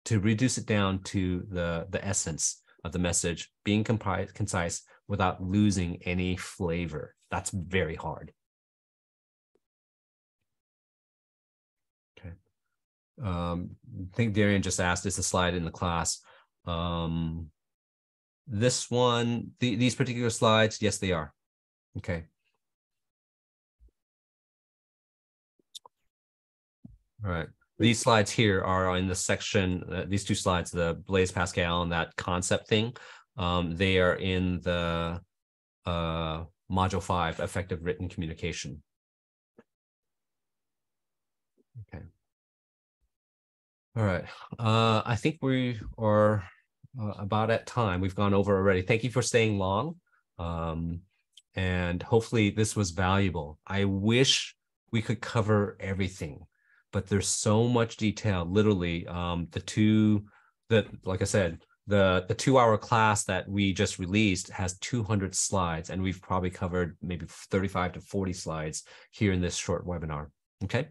to reduce it down to the essence of the message, being concise without losing any flavor. That's very hard. Okay. I think Darian just asked, is the slide in the class? This one, these particular slides, yes, they are. Okay. All right. These slides here are in the section, these 2 slides, the Blaise Pascal and that concept thing. They are in the module 5, effective written communication. Okay. All right. I think we are about at time. We've gone over already. Thank you for staying long. And hopefully this was valuable. I wish we could cover everything, but there's so much detail. Literally, like I said, the 2-hour class that we just released has 200 slides, and we've probably covered maybe 35 to 40 slides here in this short webinar. Okay.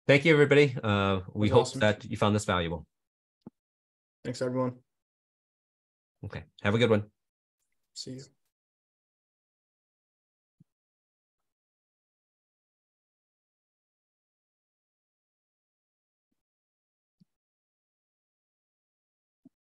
Thank you, everybody. We hope awesome. that you found this valuable. Thanks, everyone. Okay. Have a good one. See you.